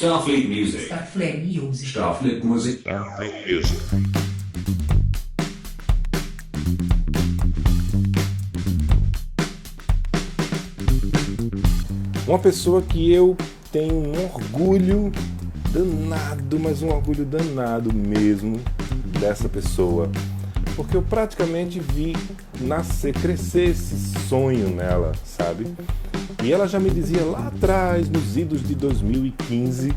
Starfleet Music. Starfleet Music. Starfleet Music. Starfleet Music. Uma pessoa que eu tenho um orgulho danado, mas um orgulho danado mesmo dessa pessoa. Porque eu praticamente vi nascer, crescer esse sonho nela, sabe? E ela já me dizia lá atrás, nos idos de 2015,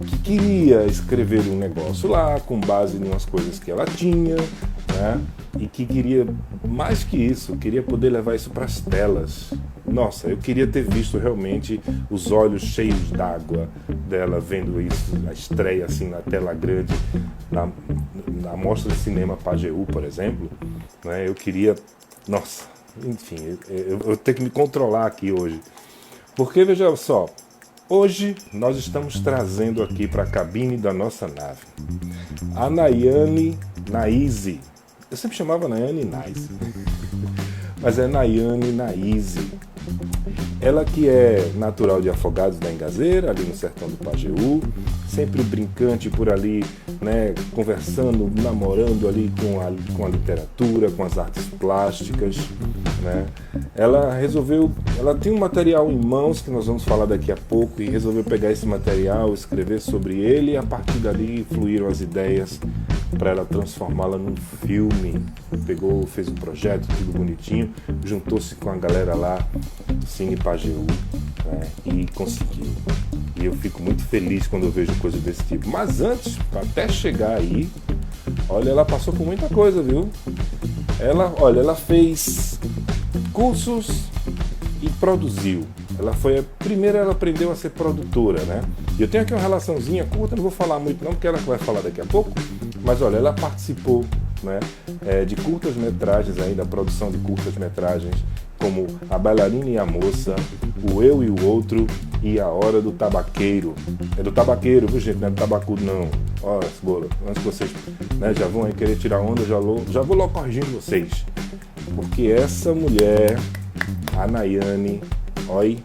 que queria escrever um negócio lá, com base em umas coisas que ela tinha, né? E que queria, mais que isso, queria poder levar isso para as telas. Nossa, eu queria ter visto realmente os olhos cheios d'água dela vendo isso, a estreia assim na tela grande, na Mostra de Cinema Pajeú, por exemplo, né? Eu queria, nossa, enfim, eu tenho que me controlar aqui hoje. Porque, veja só, hoje nós estamos trazendo aqui para a cabine da nossa nave a Nayane Naize. Eu sempre chamava Nayane Naize, mas é Nayane Naize. Ela que é natural de Afogados da Engazeira, ali no sertão do Pajeú, sempre brincante por ali, né, conversando, namorando ali com a literatura, com as artes plásticas, né. Ela tem um material em mãos que nós vamos falar daqui a pouco e resolveu pegar esse material, escrever sobre ele e a partir dali fluíram as ideias para ela transformá-la num filme. Pegou, fez um projeto, tudo bonitinho, juntou-se com a galera lá do Cine Pajeú, né, e conseguiu. E eu fico muito feliz quando eu vejo coisa desse tipo. Mas antes, até chegar aí, olha, ela passou por muita coisa, viu? Ela fez cursos e produziu. Primeiro ela aprendeu a ser produtora, né? E eu tenho aqui uma relaçãozinha curta, não vou falar muito não, porque ela vai falar daqui a pouco. Mas olha, ela participou, né, de curtas-metragens aí, da produção de curtas-metragens, como A Bailarina e a Moça, O Eu e o Outro e A Hora do Tabaqueiro. É do tabaqueiro, viu, gente? Não é do tabacudo, não. Ó, cebola, antes que vocês, né, já vão aí querer tirar onda, já vou logo corrigindo vocês. Porque essa mulher, a Nayane, olha,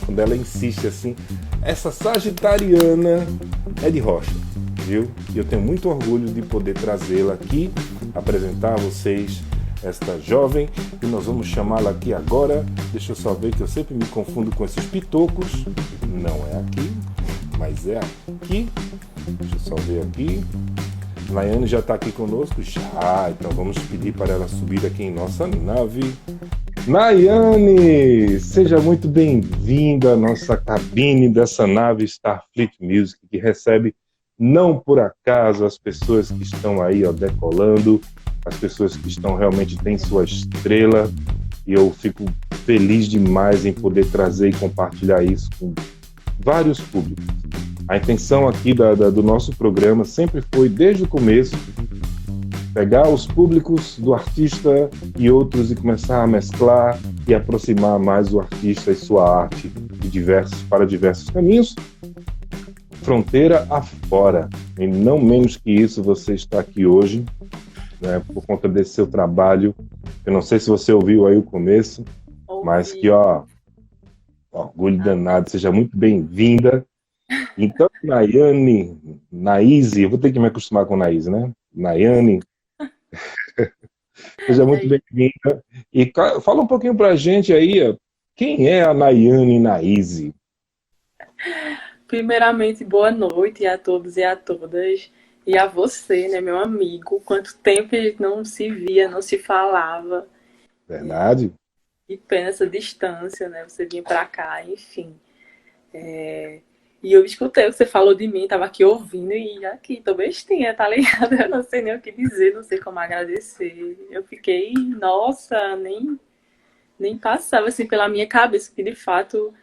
quando ela insiste assim, essa sagitariana é de rocha, viu? E eu tenho muito orgulho de poder trazê-la aqui, apresentar a vocês esta jovem, e nós vamos chamá-la aqui agora. Deixa eu só ver que eu sempre me confundo com esses pitocos. Não é aqui, mas é aqui. Deixa eu só ver aqui. Nayane já está aqui conosco? Já, então vamos pedir para ela subir aqui em nossa nave. Nayane, seja muito bem-vinda à nossa cabine dessa nave Starfleet Music, que recebe, não por acaso, as pessoas que estão aí, ó, decolando, as pessoas que estão realmente têm sua estrela, e eu fico feliz demais em poder trazer e compartilhar isso com vários públicos. A intenção aqui do nosso programa sempre foi, desde o começo, pegar os públicos do artista e outros e começar a mesclar e aproximar mais o artista e sua arte para diversos caminhos, fronteira afora. E não menos que isso, você está aqui hoje, né, por conta desse seu trabalho. Eu não sei se você ouviu aí o começo, mas que, ó, orgulho danado, seja muito bem-vinda. Então, Nayane, Naize, eu vou ter que me acostumar com Naize, né? Nayane, seja muito bem-vinda. E fala um pouquinho pra gente aí, ó, quem é a Nayane Naize? Primeiramente, boa noite a todos e a todas. E a você, né, meu amigo? Quanto tempo a gente não se via, não se falava. Verdade? E pena essa distância, né? Você vinha pra cá, enfim. E eu escutei o que você falou de mim, tava aqui ouvindo e aqui, tô bestinha, tá ligado? Eu não sei nem o que dizer, não sei como agradecer. Eu fiquei, nossa, nem passava assim pela minha cabeça, que de fato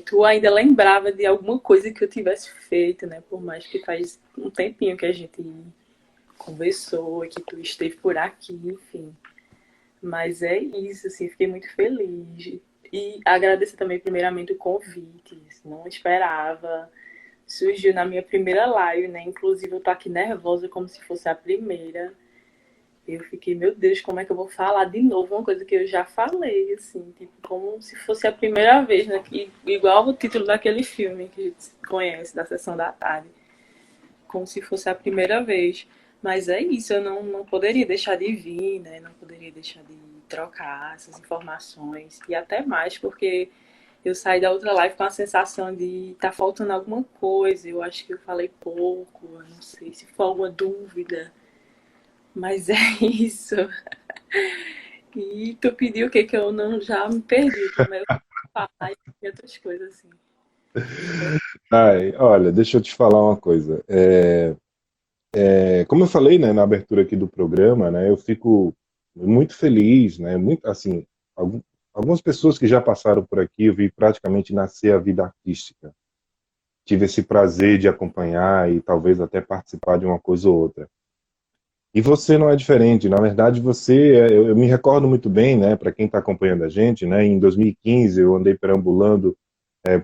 tu ainda lembrava de alguma coisa que eu tivesse feito, né? Por mais que faz um tempinho que a gente conversou e que tu esteve por aqui, enfim. Mas é isso, assim, fiquei muito feliz. E agradecer também primeiramente o convite, não esperava. Surgiu na minha primeira live, né? Inclusive eu tô aqui nervosa como se fosse a primeira. Eu fiquei, meu Deus, como é que eu vou falar de novo uma coisa que eu já falei, assim, tipo, como se fosse a primeira vez, né? Igual o título daquele filme que a gente conhece, da Sessão da Tarde. Como se fosse a primeira vez. Mas é isso, eu não poderia deixar de vir, né? Não poderia deixar de trocar essas informações. E até mais, porque eu saí da outra live com a sensação de tá faltando alguma coisa. Eu acho que eu falei pouco, eu não sei se for alguma dúvida. Mas é isso. E tu pediu o que que eu não já me perdi, como é que eu falar e outras coisas assim. Ai, olha, deixa eu te falar uma coisa. Como eu falei, né, na abertura aqui do programa, né, eu fico muito feliz, né, muito assim, algum- algumas pessoas que já passaram por aqui, eu vi praticamente nascer a vida artística. Tive esse prazer de acompanhar e talvez até participar de uma coisa ou outra. E você não é diferente. Na verdade, eu me recordo muito bem, né, para quem está acompanhando a gente, né, em 2015 eu andei perambulando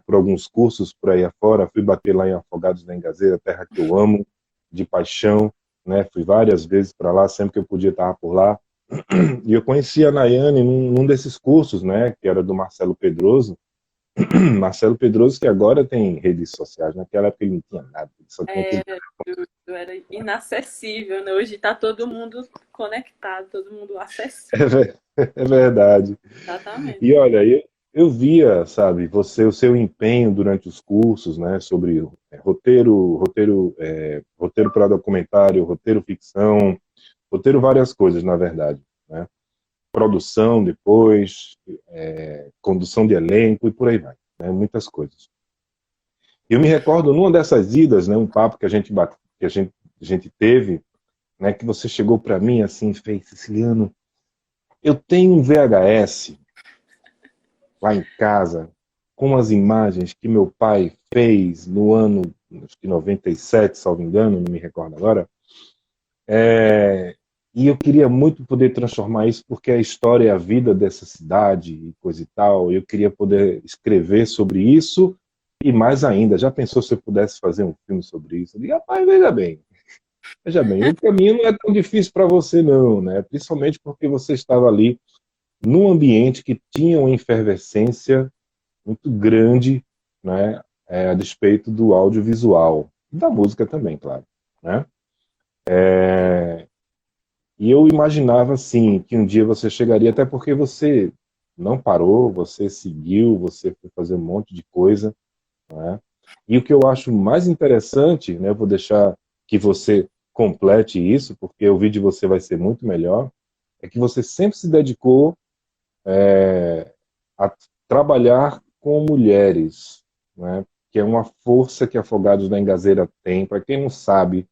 por alguns cursos por aí afora, fui bater lá em Afogados da Engazeira, terra que eu amo, de paixão, né, fui várias vezes para lá, sempre que eu podia estar por lá. E eu conheci a Nayane num desses cursos, né, que era do Marcelo Pedroso. Marcelo Pedroso, que agora tem redes sociais, naquela época ele não tinha nada, ele só tinha aquele. Eu era inacessível, né? Hoje tá todo mundo conectado, todo mundo É, acessível. é verdade. Exatamente. E olha, eu via, sabe, o seu empenho durante os cursos, né, sobre roteiro para documentário, roteiro ficção, roteiro várias coisas, na verdade, né? Produção depois, condução de elenco e por aí vai, né? Muitas coisas. Eu me recordo numa dessas idas, né, um papo que a gente teve, né, que você chegou para mim assim, e fez, Siciliano, eu tenho um VHS lá em casa, com as imagens que meu pai fez no ano, acho que 97, salvo engano, não me recordo agora. E eu queria muito poder transformar isso, porque a história é a vida dessa cidade e coisa e tal. Eu queria poder escrever sobre isso e mais ainda, já pensou se eu pudesse fazer um filme sobre isso? Eu digo, rapaz, veja bem, o caminho não é tão difícil para você não, né? Principalmente porque você estava ali num ambiente que tinha uma efervescência muito grande, né, a despeito do audiovisual, da música também, claro, né? E eu imaginava, assim, que um dia você chegaria, até porque você não parou, você seguiu, você foi fazer um monte de coisa, né? E o que eu acho mais interessante, né, eu vou deixar que você complete isso, porque o vídeo de você vai ser muito melhor, é que você sempre se dedicou a trabalhar com mulheres, né? Que é uma força que Afogados da Engazeira tem. Para quem não sabe,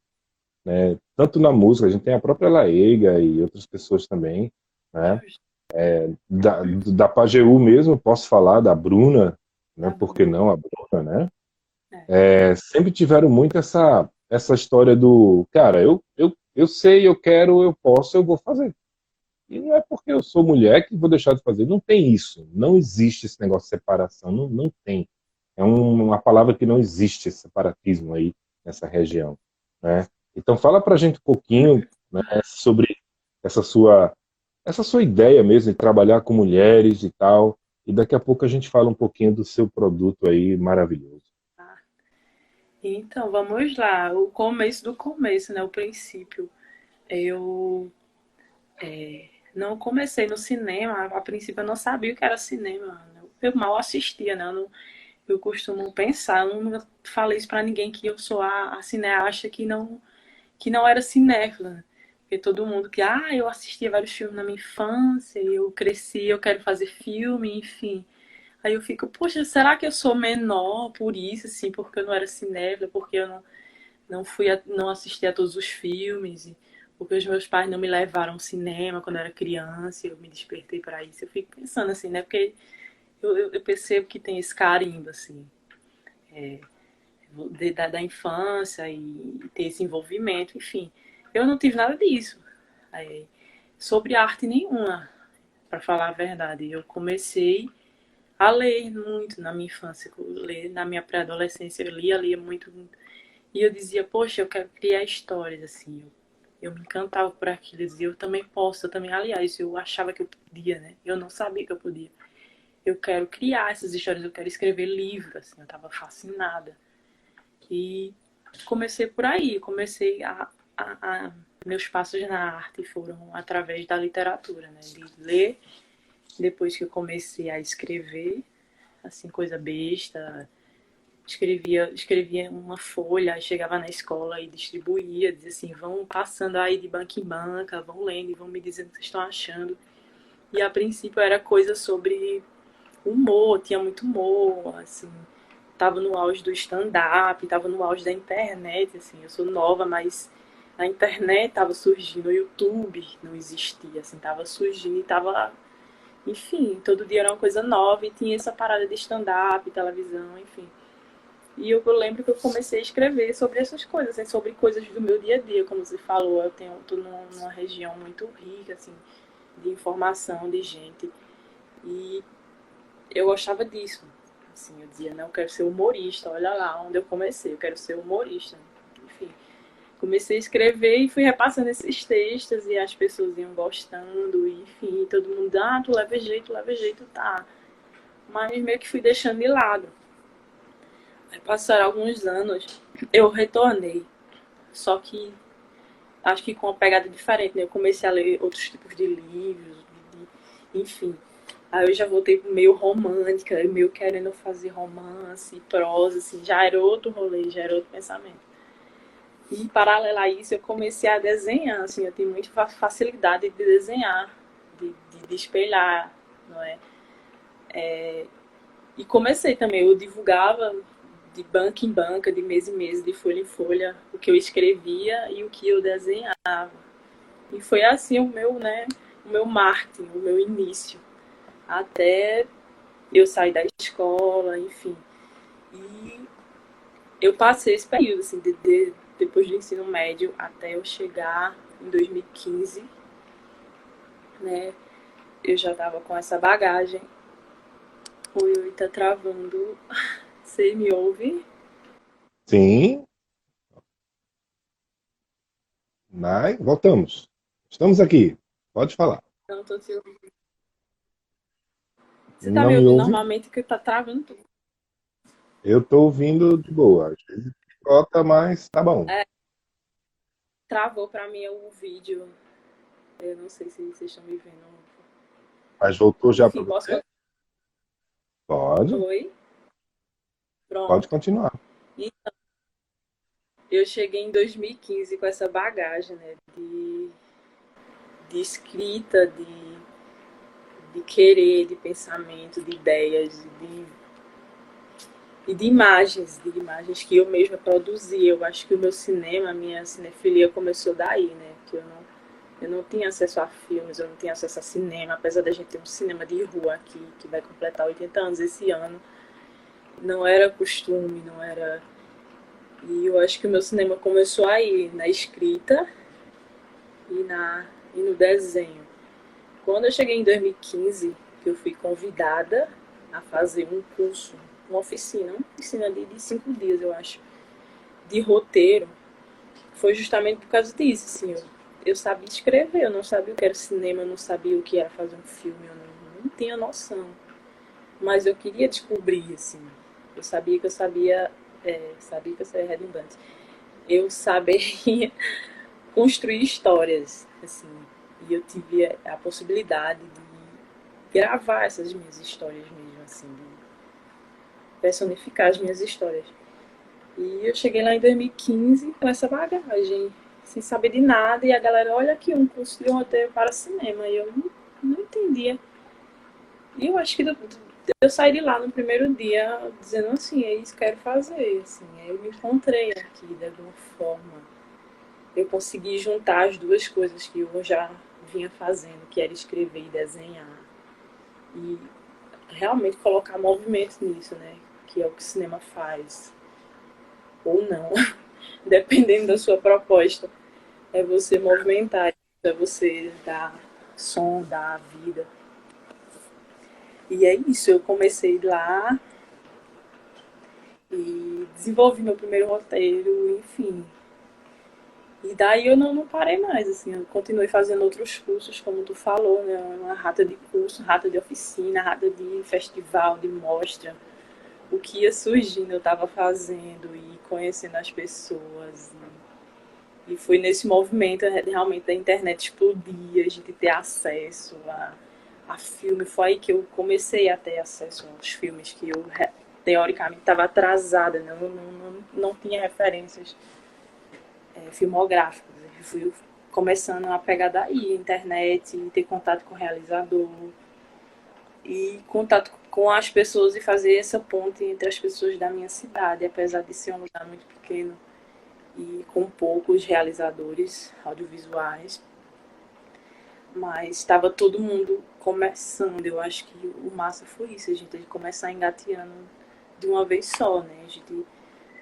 tanto na música, a gente tem a própria Laeiga e outras pessoas também, né? Da Pajeú mesmo, posso falar da Bruna, né? Tá Por bom. que não a Bruna, né? É. Sempre tiveram muito essa história do, cara, eu sei, eu quero, eu posso, eu vou fazer. E não é porque eu sou mulher que vou deixar de fazer. Não tem isso. Não existe esse negócio de separação. Não, não tem. Uma palavra que não existe, esse separatismo aí nessa região, né? Então fala pra gente um pouquinho, né, sobre essa sua, essa sua ideia mesmo de trabalhar com mulheres e tal. E daqui a pouco a gente fala um pouquinho do seu produto aí maravilhoso. Tá. Então, vamos lá. O começo do começo, né? O princípio. Eu não comecei no cinema. A princípio, eu não sabia o que era cinema. Eu mal assistia, né? Eu costumo pensar, eu não falei isso pra ninguém que eu sou a cineasta que não era cinéfila. Porque todo mundo que, eu assistia vários filmes na minha infância, eu cresci, eu quero fazer filme, enfim. Aí eu fico, poxa, será que eu sou menor por isso, assim, porque eu não era cinéfila, porque eu não assisti a todos os filmes, porque os meus pais não me levaram ao cinema quando eu era criança, e eu me despertei para isso. Eu fico pensando assim, né? Porque eu percebo que tem esse carimbo, assim, da infância e ter esse envolvimento, enfim. Eu não tive nada disso. É, sobre arte nenhuma, para falar a verdade. Eu comecei a ler muito na minha infância, ler na minha pré-adolescência, eu lia muito. E eu dizia, poxa, eu quero criar histórias, assim. Eu me encantava por aquilo, eu dizia, eu também posso, eu também, aliás, eu achava que eu podia, né? Eu não sabia que eu podia. Eu quero criar essas histórias, eu quero escrever livros, assim, eu estava fascinada. E comecei por aí, meus passos na arte foram através da literatura, né? De ler, depois que eu comecei a escrever, assim, coisa besta, escrevia uma folha, chegava na escola e distribuía, dizia assim, vão passando aí de banca em banca, vão lendo e vão me dizendo o que vocês estão achando. E a princípio era coisa sobre humor, tinha muito humor, assim, tava no auge do stand-up, tava no auge da internet, assim, eu sou nova, mas a internet tava surgindo, o YouTube não existia, assim, tava surgindo e tava, enfim, todo dia era uma coisa nova e tinha essa parada de stand-up, televisão, enfim. E eu lembro que eu comecei a escrever sobre essas coisas, assim, sobre coisas do meu dia a dia, como você falou, tô numa região muito rica, assim, de informação, de gente. E eu gostava disso. Assim, eu dizia, não, eu quero ser humorista, olha lá onde eu comecei, eu quero ser humorista. Enfim, comecei a escrever e fui repassando esses textos e as pessoas iam gostando, e, enfim, todo mundo, tu leva jeito, tá. Mas meio que fui deixando de lado. Aí passaram alguns anos, eu retornei. Só que acho que com uma pegada diferente, né? Eu comecei a ler outros tipos de livros, enfim. Aí eu já voltei pro meio romântica, meio querendo fazer romance, prosa, assim, já era outro rolê, já era outro pensamento. E paralelo a isso, eu comecei a desenhar, assim, eu tenho muita facilidade de desenhar, de espelhar, não é? E comecei também, eu divulgava de banca em banca, de mês em mês, de folha em folha, o que eu escrevia e o que eu desenhava. E foi assim o meu marketing, o meu início, até eu sair da escola, enfim. E eu passei esse período, assim, depois do ensino médio até eu chegar em 2015, né? Eu já tava com essa bagagem. Oi, tá travando. Você me ouve? Sim, mas voltamos. Estamos aqui. Pode falar. Não tô te ouvindo. Você tá Não me me ouvindo ouve? normalmente que tá travando tudo. Eu estou ouvindo de boa. Às vezes corta, mas tá bom. É, travou pra mim o vídeo. Eu não sei se vocês estão me vendo. Mas voltou já para Enfim, posso você? continuar? Pode, Oi? pode Pronto. continuar. E eu cheguei em 2015 com essa bagagem, né? De escrita, de querer, de pensamento, de ideias, de imagens que eu mesma produzia. Eu acho que o meu cinema, a minha cinefilia começou daí, né? Que eu não tinha acesso a filmes, eu não tinha acesso a cinema, apesar da gente ter um cinema de rua aqui, que vai completar 80 anos esse ano. Não era costume, não era. E eu acho que o meu cinema começou aí, na escrita e no desenho. Quando eu cheguei em 2015, que eu fui convidada a fazer um curso, uma oficina de 5 dias, eu acho, de roteiro, foi justamente por causa disso, assim, eu sabia escrever, eu não sabia o que era cinema, eu não sabia o que era fazer um filme, eu não tinha noção. Mas eu queria descobrir, assim, sabia que eu seria redundante, eu saberia construir histórias, assim, e eu tive a possibilidade de gravar essas minhas histórias mesmo, assim, de personificar as minhas histórias. E eu cheguei lá em 2015 com essa bagagem, sem saber de nada, e a galera, olha aqui, um curso de roteiro para cinema, e eu não entendia. E eu acho que eu saí de lá no primeiro dia dizendo assim, é isso que eu quero fazer, assim, aí eu me encontrei aqui de alguma forma. Eu consegui juntar as duas coisas que eu já vinha fazendo, que era escrever e desenhar. E realmente colocar movimento nisso, né? Que é o que o cinema faz. Ou não, dependendo da sua proposta. É você movimentar, é você dar som, dar vida. E é isso, eu comecei lá e desenvolvi meu primeiro roteiro, enfim. E daí eu não parei mais, assim, eu continuei fazendo outros cursos, como tu falou, né? Uma rata de curso, rata de oficina, rata de festival, de mostra. O que ia surgindo eu estava fazendo e conhecendo as pessoas. E foi nesse movimento realmente da internet explodir, a gente ter acesso a filme. Foi aí que eu comecei a ter acesso aos filmes que eu teoricamente estava atrasada, né? Eu não tinha referências filmográficas. Eu fui começando a pegar daí, internet, ter contato com o realizador e contato com as pessoas e fazer essa ponte entre as pessoas da minha cidade, apesar de ser um lugar muito pequeno e com poucos realizadores audiovisuais, mas estava todo mundo começando. Eu acho que o massa foi isso, a gente começar engateando de uma vez só, né? A gente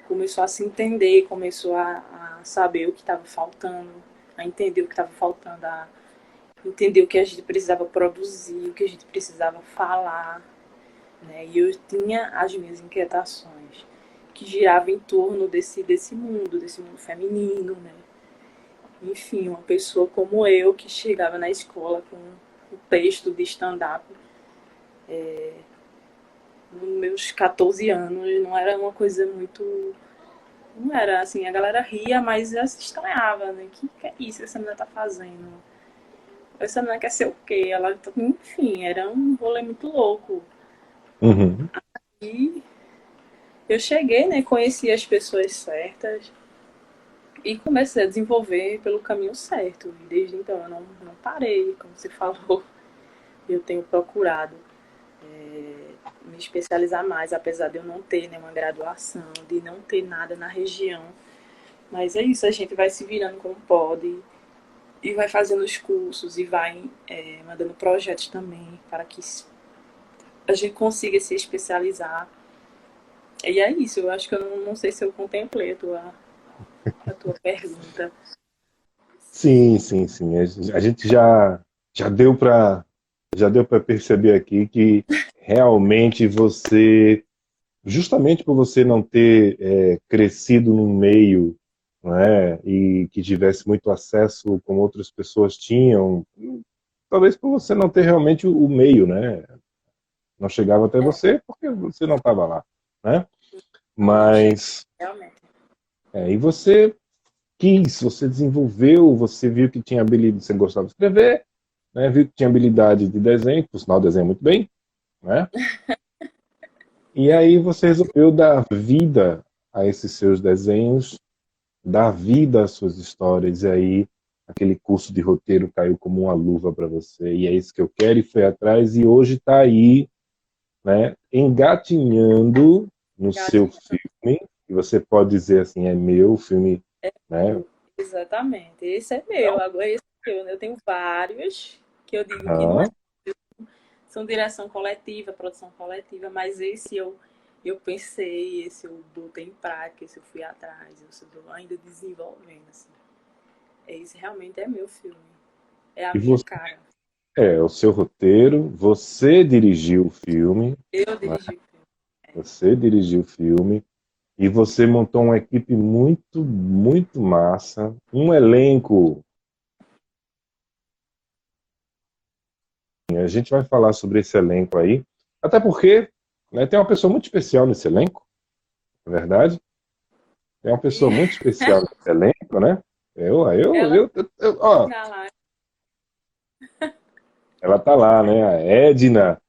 começou a se entender, começou a saber o que estava faltando, a entender o que estava faltando, a entender o que a gente precisava produzir, o que a gente precisava falar, né? E eu tinha as minhas inquietações que giravam em torno desse mundo feminino, né? Enfim, uma pessoa como eu que chegava na escola com o texto de stand-up nos meus 14 anos, não era uma coisa muito. Não era assim, a galera ria, mas ela se estranhava, né? Que é isso que essa menina tá fazendo? Essa menina quer ser o quê? Ela, enfim, era um rolê muito louco. Uhum. E eu cheguei, né? Conheci as pessoas certas e comecei a desenvolver pelo caminho certo. E desde então eu não parei, como você falou. Eu tenho procurado me especializar mais, apesar de eu não ter nenhuma graduação, de não ter nada na região. Mas é isso, a gente vai se virando como pode e vai fazendo os cursos e vai mandando projetos também para que a gente consiga se especializar. E é isso, eu acho que eu não sei se eu contemplei a tua pergunta. Sim, sim, sim. A gente já deu para perceber aqui que realmente você, justamente por você não ter crescido num meio, não é, e que tivesse muito acesso como outras pessoas tinham, talvez por você não ter realmente o meio, né? Não chegava até você porque você não estava lá, né? Não chega, Mas realmente. e você quis, você desenvolveu, você viu que tinha habilidade, você gostava de escrever, né? Viu que tinha habilidade de desenho, por sinal desenha muito bem, né? E aí você resolveu dar vida a esses seus desenhos, dar vida às suas histórias, e aí aquele curso de roteiro caiu como uma luva para você, e é isso que eu quero, e foi atrás, e hoje está aí, né, engatinhando no seu Gatinho, filme, e você pode dizer assim, é meu filme, né? exatamente. Esse é meu, agora esse é meu. Eu tenho vários que eu digo que não é, Aham. são direção coletiva, produção coletiva, mas esse eu pensei, esse eu botei em prática, esse eu fui atrás, esse eu estou ainda desenvolvendo. Assim. Esse realmente é meu filme, é a E minha você, cara. o seu roteiro, você dirigiu o filme, Eu né? dirigi o filme. Você dirigiu o filme, e você montou uma equipe muito, muito massa, um elenco. A gente vai falar sobre esse elenco aí, até porque, né, tem uma pessoa muito especial nesse elenco, na verdade. Tem uma pessoa E muito especial nesse elenco, né? ela Ó, tá lá. ela tá lá, né? A Edna,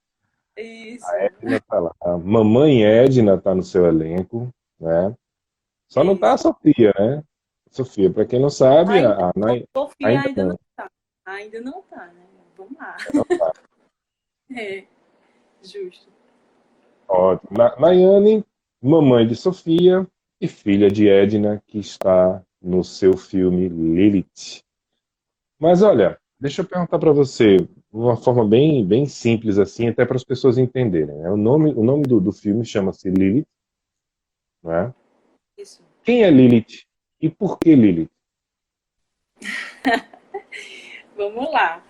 Isso, Edna tá lá. A mamãe Edna tá no seu elenco, né? Só não tá a isso. Sofia, né? Sofia, para quem não sabe, Ainda, Sofia ainda ainda não não. tá. Ainda não tá, né? Vamos lá. É, justo. Ótimo. Nayane, mamãe de Sofia e filha de Edna, que está no seu filme Lilith. Mas olha, deixa eu perguntar para você, de uma forma bem, bem simples assim, até para as pessoas entenderem, né? O nome do filme chama-se Lilith, né? Isso. Quem é Lilith e por que Lilith? Vamos lá.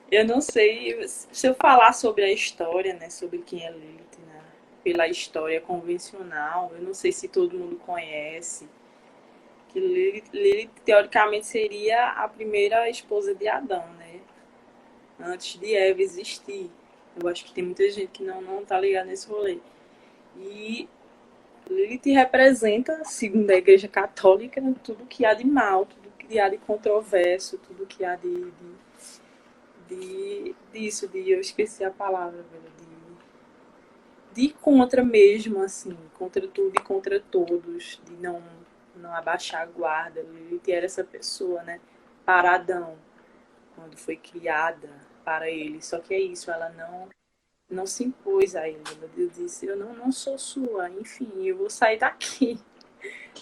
Eu não sei se eu falar sobre a história, né? Sobre quem é Lilith, né? Pela história convencional. Eu não sei se todo mundo conhece. Que Lilith, teoricamente, seria a primeira esposa de Adão, né? Antes de Eva existir. Eu acho que tem muita gente que não tá ligada nesse rolê. E Lilith representa, segundo a Igreja Católica, tudo que há de mal, tudo que há de controverso, tudo que há eu esqueci a palavra, velho, de ir contra mesmo, assim, contra tudo e contra todos, de não abaixar a guarda. Lilith era essa pessoa, né, para Adão, quando foi criada para ele. Só que é isso, ela não se impôs a ele. Ela disse, eu não sou sua, enfim, eu vou sair daqui.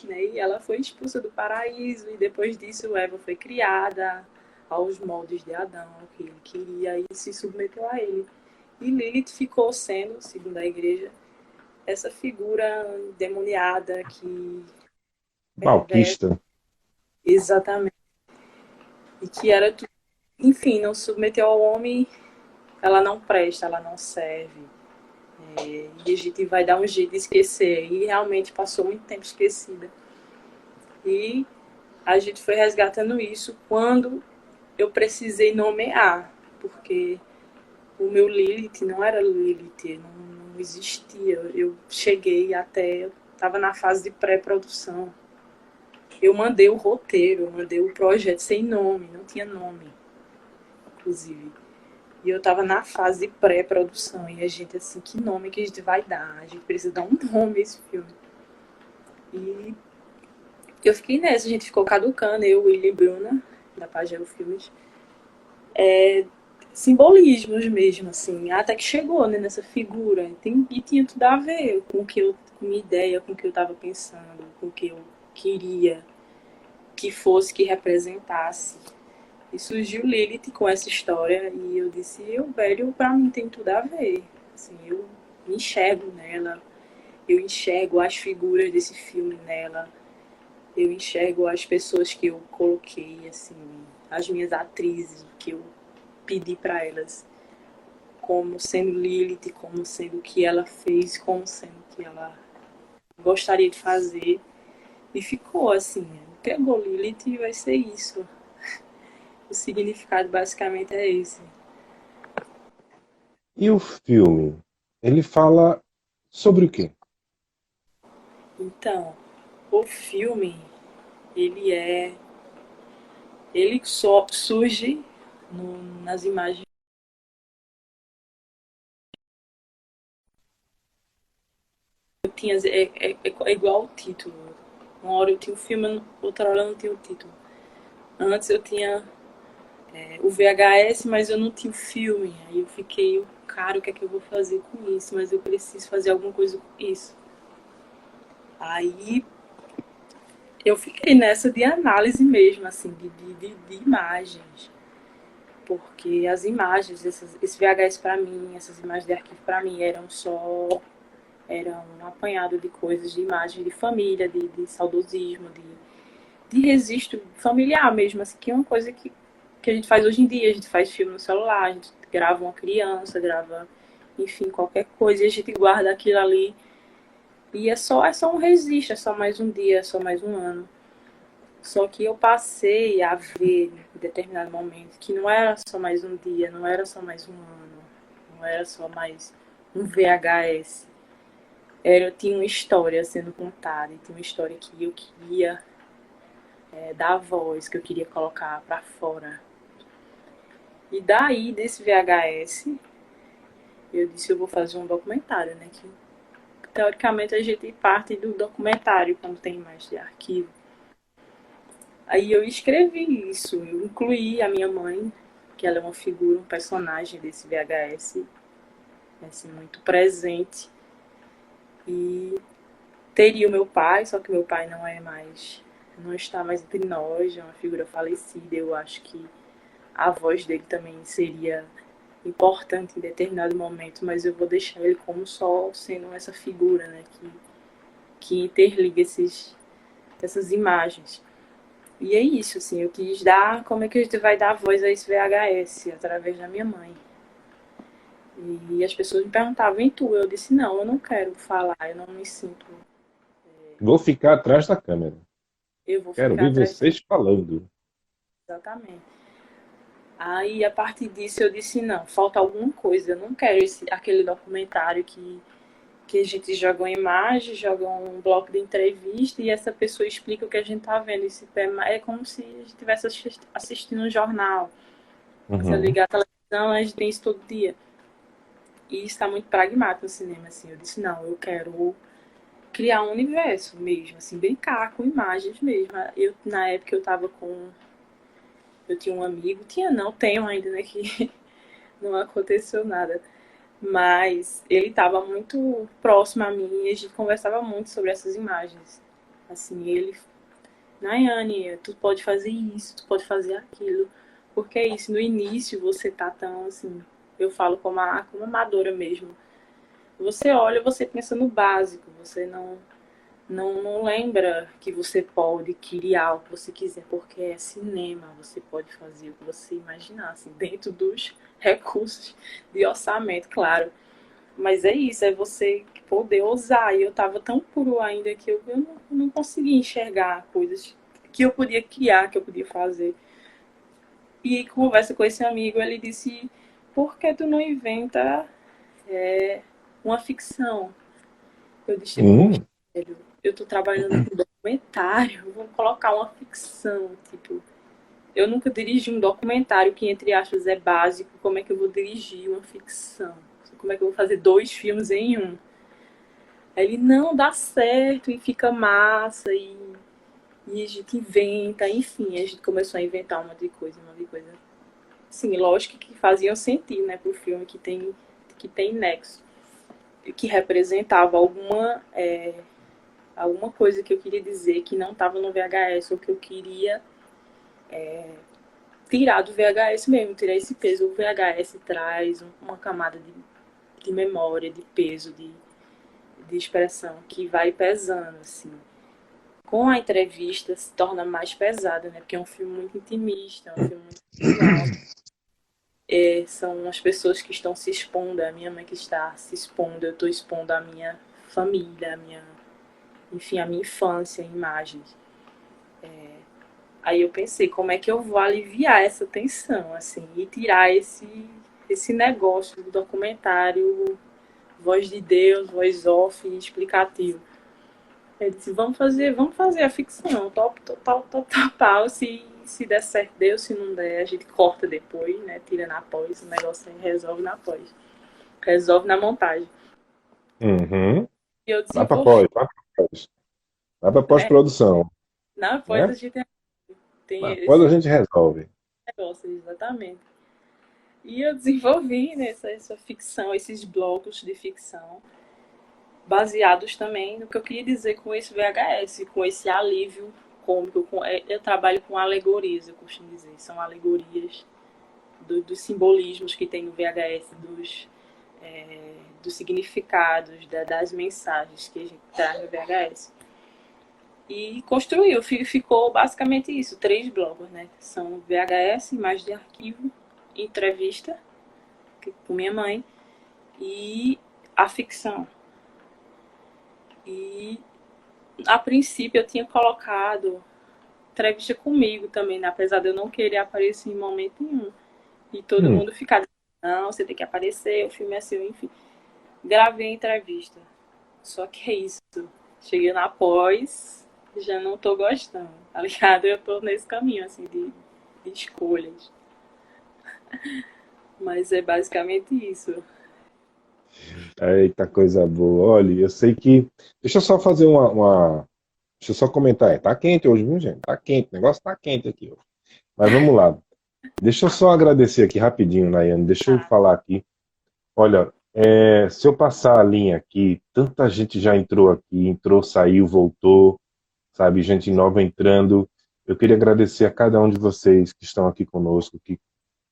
Né? E ela foi expulsa do paraíso, e depois disso Eva foi criada aos moldes de Adão, que ele queria, e se submeteu a ele. E Lilith ficou sendo, segundo a igreja, essa figura demoniada que perverte Malquista. exatamente, e que era tudo, enfim, não se submeteu ao homem, ela não presta, ela não serve. E a gente vai dar um jeito de esquecer. E realmente passou muito tempo esquecida. E a gente foi resgatando isso quando eu precisei nomear, porque o meu Lilith não era Lilith, não existia. Eu cheguei até, eu estava na fase de pré-produção. Eu mandei o roteiro, eu mandei o projeto sem nome, não tinha nome, inclusive. E eu estava na fase de pré-produção, e a gente assim, que nome que a gente vai dar? A gente precisa dar um nome a esse filme. E eu fiquei nessa, a gente ficou caducando, eu, William e Bruna, da Pagelo Filmes, simbolismos mesmo, assim, até que chegou, né, nessa figura. E tinha tudo a ver com o que eu, com minha ideia, com o que eu estava pensando, com o que eu queria que fosse, que representasse. E surgiu Lilith com essa história, e eu disse, velho, pra mim tem tudo a ver. Assim, eu me enxergo nela, eu enxergo as figuras desse filme nela, eu enxergo as pessoas que eu coloquei, assim, as minhas atrizes, que eu pedi para elas, como sendo Lilith, como sendo o que ela fez, como sendo o que ela gostaria de fazer. E ficou assim, pegou Lilith e vai ser isso. O significado basicamente é esse. E o filme? Ele fala sobre o quê? Então, o filme, ele é. Ele só surge nas imagens. Eu tinha, é igual o título. Uma hora eu tinha o filme, outra hora eu não tinha o título. Antes eu tinha o VHS, mas eu não tinha o filme. Aí eu fiquei, cara, o que é que eu vou fazer com isso? Mas eu preciso fazer alguma coisa com isso. Aí eu fiquei nessa de análise mesmo, assim, de imagens. Porque as imagens, esse VHS para mim, essas imagens de arquivo para mim eram um apanhado de coisas, de imagens de família, de saudosismo, de registro familiar mesmo, assim, que é uma coisa que a gente faz hoje em dia. A gente faz filme no celular, a gente grava uma criança, grava, enfim, qualquer coisa, e a gente guarda aquilo ali. E é só um registro, é só mais um dia, é só mais um ano. Só que eu passei a ver em determinado momento que não era só mais um dia, não era só mais um ano, não era só mais um VHS. Tinha uma história sendo contada, e tinha uma história que eu queria dar voz, que eu queria colocar para fora. E daí, desse VHS, eu disse, eu vou fazer um documentário, né? Que, teoricamente, a gente parte do documentário quando tem imagem de arquivo. Aí eu escrevi isso, eu incluí a minha mãe, que ela é uma figura, um personagem desse VHS, assim, muito presente. E teria o meu pai, só que meu pai não está mais entre nós, é uma figura falecida. Eu acho que a voz dele também seria importante em determinado momento, mas eu vou deixar ele como só sendo essa figura, né, que interliga essas imagens. E é isso, assim, eu quis dar, como é que a gente vai dar voz a esse VHS? Através da minha mãe. E as pessoas me perguntavam, e tu? Eu disse, não, eu não quero falar, eu não me sinto. Vou ficar atrás da câmera. eu vou Quero ficar ouvir atrás. vocês falando. Exatamente. Aí, a partir disso, eu disse, não, falta alguma coisa. Eu não quero aquele documentário que a gente joga uma imagem, joga um bloco de entrevista e essa pessoa explica o que a gente tá vendo. Esse é como se a gente estivesse assistindo um jornal. Você Uhum. ligar a televisão, a gente tem isso todo dia. E está muito pragmático no cinema, assim. Eu disse, não, eu quero criar um universo mesmo, assim, brincar com imagens mesmo. Na época, eu tinha um amigo, tinha não, tenho ainda, né, que não aconteceu nada. Mas ele estava muito próximo a mim e a gente conversava muito sobre essas imagens. Assim, ele, Nayane, tu pode fazer isso, tu pode fazer aquilo. Porque é isso, no início você tá tão assim, eu falo como amadora mesmo. Você olha, você pensa no básico, você não lembra que você pode criar o que você quiser, porque é cinema, você pode fazer o que você imaginar, assim, dentro dos recursos de orçamento, claro. Mas é isso, é você poder ousar. E eu tava tão puro ainda que eu não conseguia enxergar coisas que eu podia criar, que eu podia fazer. E conversa com esse amigo, ele disse, por que tu não inventa uma ficção? Eu disse, poxa, Hum, velho, eu tô trabalhando com documentário, vou colocar uma ficção, tipo, eu nunca dirigi um documentário que, entre aspas, é básico, como é que eu vou dirigir uma ficção? Como é que eu vou fazer 2 filmes em um? Aí ele, não, dá certo, e fica massa, e a gente inventa, enfim, a gente começou a inventar um monte de coisa, um monte de coisa. Sim, lógico que faziam sentido, né, pro filme que tem nexo, que representava alguma coisa que eu queria dizer que não estava no VHS, ou que eu queria tirar do VHS mesmo, tirar esse peso. O VHS traz uma camada de memória, de peso, de expressão, que vai pesando, assim. Com a entrevista se torna mais pesada, né? Porque é um filme muito intimista, é um filme muito pessoal. São as pessoas que estão se expondo, é a minha mãe que está se expondo, eu estou expondo a minha família, enfim, a minha infância em imagens. Aí eu pensei, como é que eu vou aliviar essa tensão, assim, e tirar esse negócio do documentário, voz de Deus, voz off, explicativo. Eu disse, vamos fazer a ficção, top, se der certo, deu, se não der, a gente corta depois, né? Tira na pós, o negócio aí resolve na pós. Resolve na montagem. uhum. E eu Vai pra desenvolvi, pós, vai pra pós. Vai pra né? pós-produção, Na pós a né? gente tem Mas pós a esse gente resolve. negócio, exatamente. E eu desenvolvi, né, essa ficção, esses blocos de ficção, baseados também no que eu queria dizer com esse VHS, com esse alívio cômico. Eu trabalho com alegorias, eu costumo dizer. São alegorias dos simbolismos que tem no VHS, dos significados, das mensagens que a gente traz no VHS. E construiu, ficou basicamente isso, 3 blocos, né? São VHS, imagem de arquivo, entrevista com minha mãe e a ficção. E a princípio eu tinha colocado entrevista comigo também, né? Apesar de eu não querer aparecer em momento nenhum. E todo Hum. mundo ficar dizendo, não, você tem que aparecer, o filme é seu, enfim. Gravei a entrevista. Só que é isso. Cheguei na pós, já não tô gostando, tá ligado? Eu tô nesse caminho, assim, de escolhas. Mas é basicamente isso. Eita, coisa boa. Olha, eu sei que. Deixa eu só fazer Deixa eu só comentar. Tá quente hoje, viu, gente? Tá quente. O negócio tá quente aqui hoje. Mas vamos lá. Deixa eu só agradecer aqui rapidinho, Nayane. Deixa eu Ah, falar aqui. Olha, se eu passar a linha aqui, tanta gente já entrou aqui, entrou, saiu, voltou, sabe? Gente nova entrando. Eu queria agradecer a cada um de vocês que estão aqui conosco, que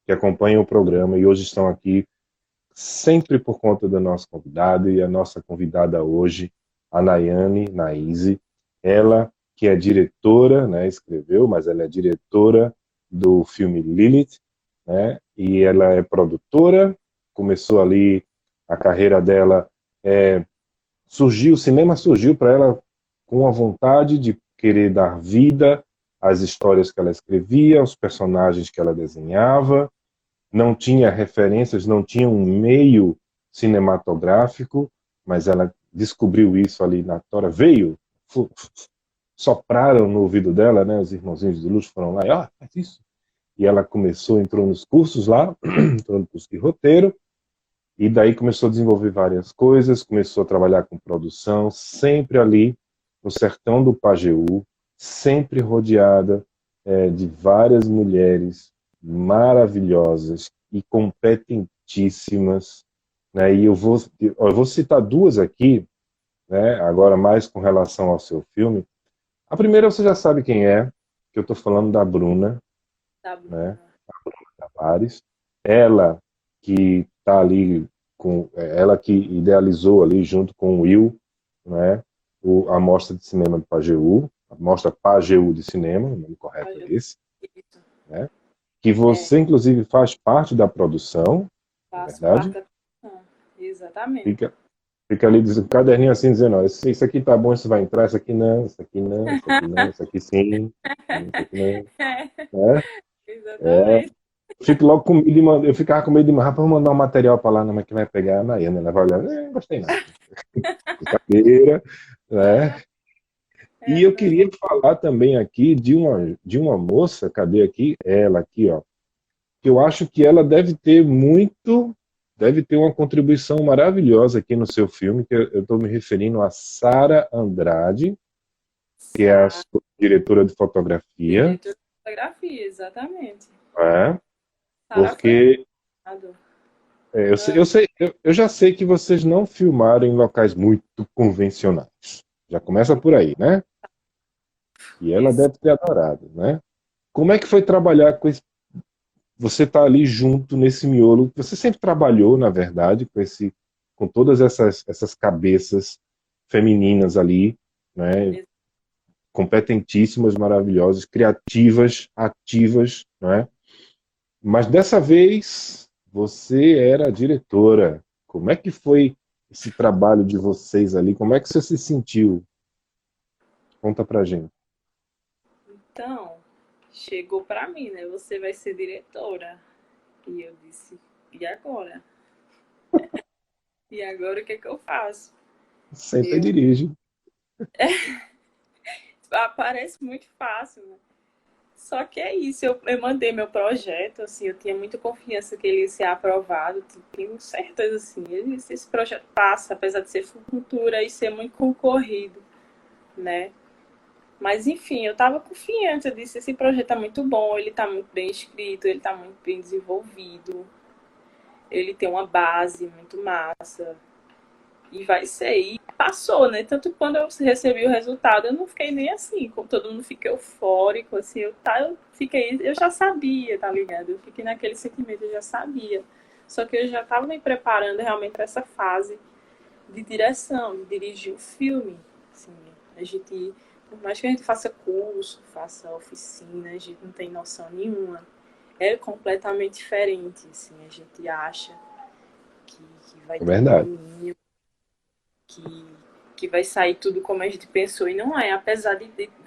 acompanham o programa e hoje estão aqui sempre por conta do nosso convidado e a nossa convidada hoje, a Nayane Naise, ela que é diretora, né, escreveu, mas ela é diretora do filme Lilith, né, e ela é produtora, começou ali a carreira dela, o cinema surgiu para ela com a vontade de querer dar vida às histórias que ela escrevia, aos personagens que ela desenhava. Não tinha referências, não tinha um meio cinematográfico, mas ela descobriu isso ali na Tora, veio, sopraram no ouvido dela, né, os irmãozinhos de luz foram lá e, faz isso. E ela começou, entrou nos cursos lá, entrou no curso de roteiro, e daí começou a desenvolver várias coisas, começou a trabalhar com produção, sempre ali no sertão do Pajeú, sempre rodeada de várias mulheres maravilhosas e competentíssimas, né? E eu vou citar duas aqui, né? Agora mais com relação ao seu filme. A primeira você já sabe quem é, que eu estou falando da Bruna, Tá bom. né? Tavares, ela que está ali ela que idealizou ali junto com o Will, né? A Mostra de Cinema do Pajeú, a Mostra Pajeú de Cinema, o nome correto é esse, né? Que você inclusive faz parte da produção, na Faço parte verdade. da produção. Exatamente. Fica ali um caderninho assim dizendo, ó, isso aqui tá bom, isso vai entrar, isso aqui não, isso aqui não, isso aqui não, isso aqui sim, isso aqui não, né? Exatamente. Fico logo com medo de mandar, eu ficava com medo de mandar, vou mandar um material para lá, não, mas que vai pegar a Nayana, ela vai olhar, não gostei não. Brincadeira, né? E eu queria falar também aqui de uma moça, cadê aqui? Ela aqui, ó, que eu acho que ela deve ter uma contribuição maravilhosa aqui no seu filme, que eu estou me referindo a Sara Andrade, que é a sua diretora de fotografia. Diretora de fotografia, exatamente. É, Sara porque foi. eu já sei que vocês não filmaram em locais muito convencionais. Já começa por aí, né? E ela Isso. deve ter adorado, né? Como é que foi trabalhar com esse... Você tá ali junto nesse miolo. Você sempre trabalhou, na verdade, com todas essas cabeças femininas ali, né? Competentíssimas, maravilhosas, criativas, ativas, né? Mas dessa vez você era a diretora. Como é que foi esse trabalho de vocês ali? Como é que você se sentiu? Conta pra gente. Então, chegou para mim, né? Você vai ser diretora. E eu disse, e agora? E agora o que é que eu faço? Senta e Eu... dirige. Parece muito fácil, né? Só que é isso, eu mandei meu projeto, assim, eu tinha muita confiança que ele ia ser aprovado, tenho certeza, assim, esse projeto passa, apesar de ser futura e ser muito concorrido, né? Mas, enfim, eu estava confiante, eu disse, esse projeto é muito bom, ele está muito bem escrito, ele está muito bem desenvolvido, ele tem uma base muito massa, e vai ser. E passou, né? Tanto que quando eu recebi o resultado, eu não fiquei nem assim, como todo mundo fica eufórico, assim, eu já sabia, tá ligado? Eu fiquei naquele sentimento, eu já sabia. Só que eu já estava me preparando realmente para essa fase de direção, de dirigir o filme. Assim, a gente, por mais que a gente faça curso, faça oficina, a gente não tem noção nenhuma. É completamente diferente, assim, a gente acha que vai É ter um verdade. domínio, que, que vai sair tudo como a gente pensou, e não é, apesar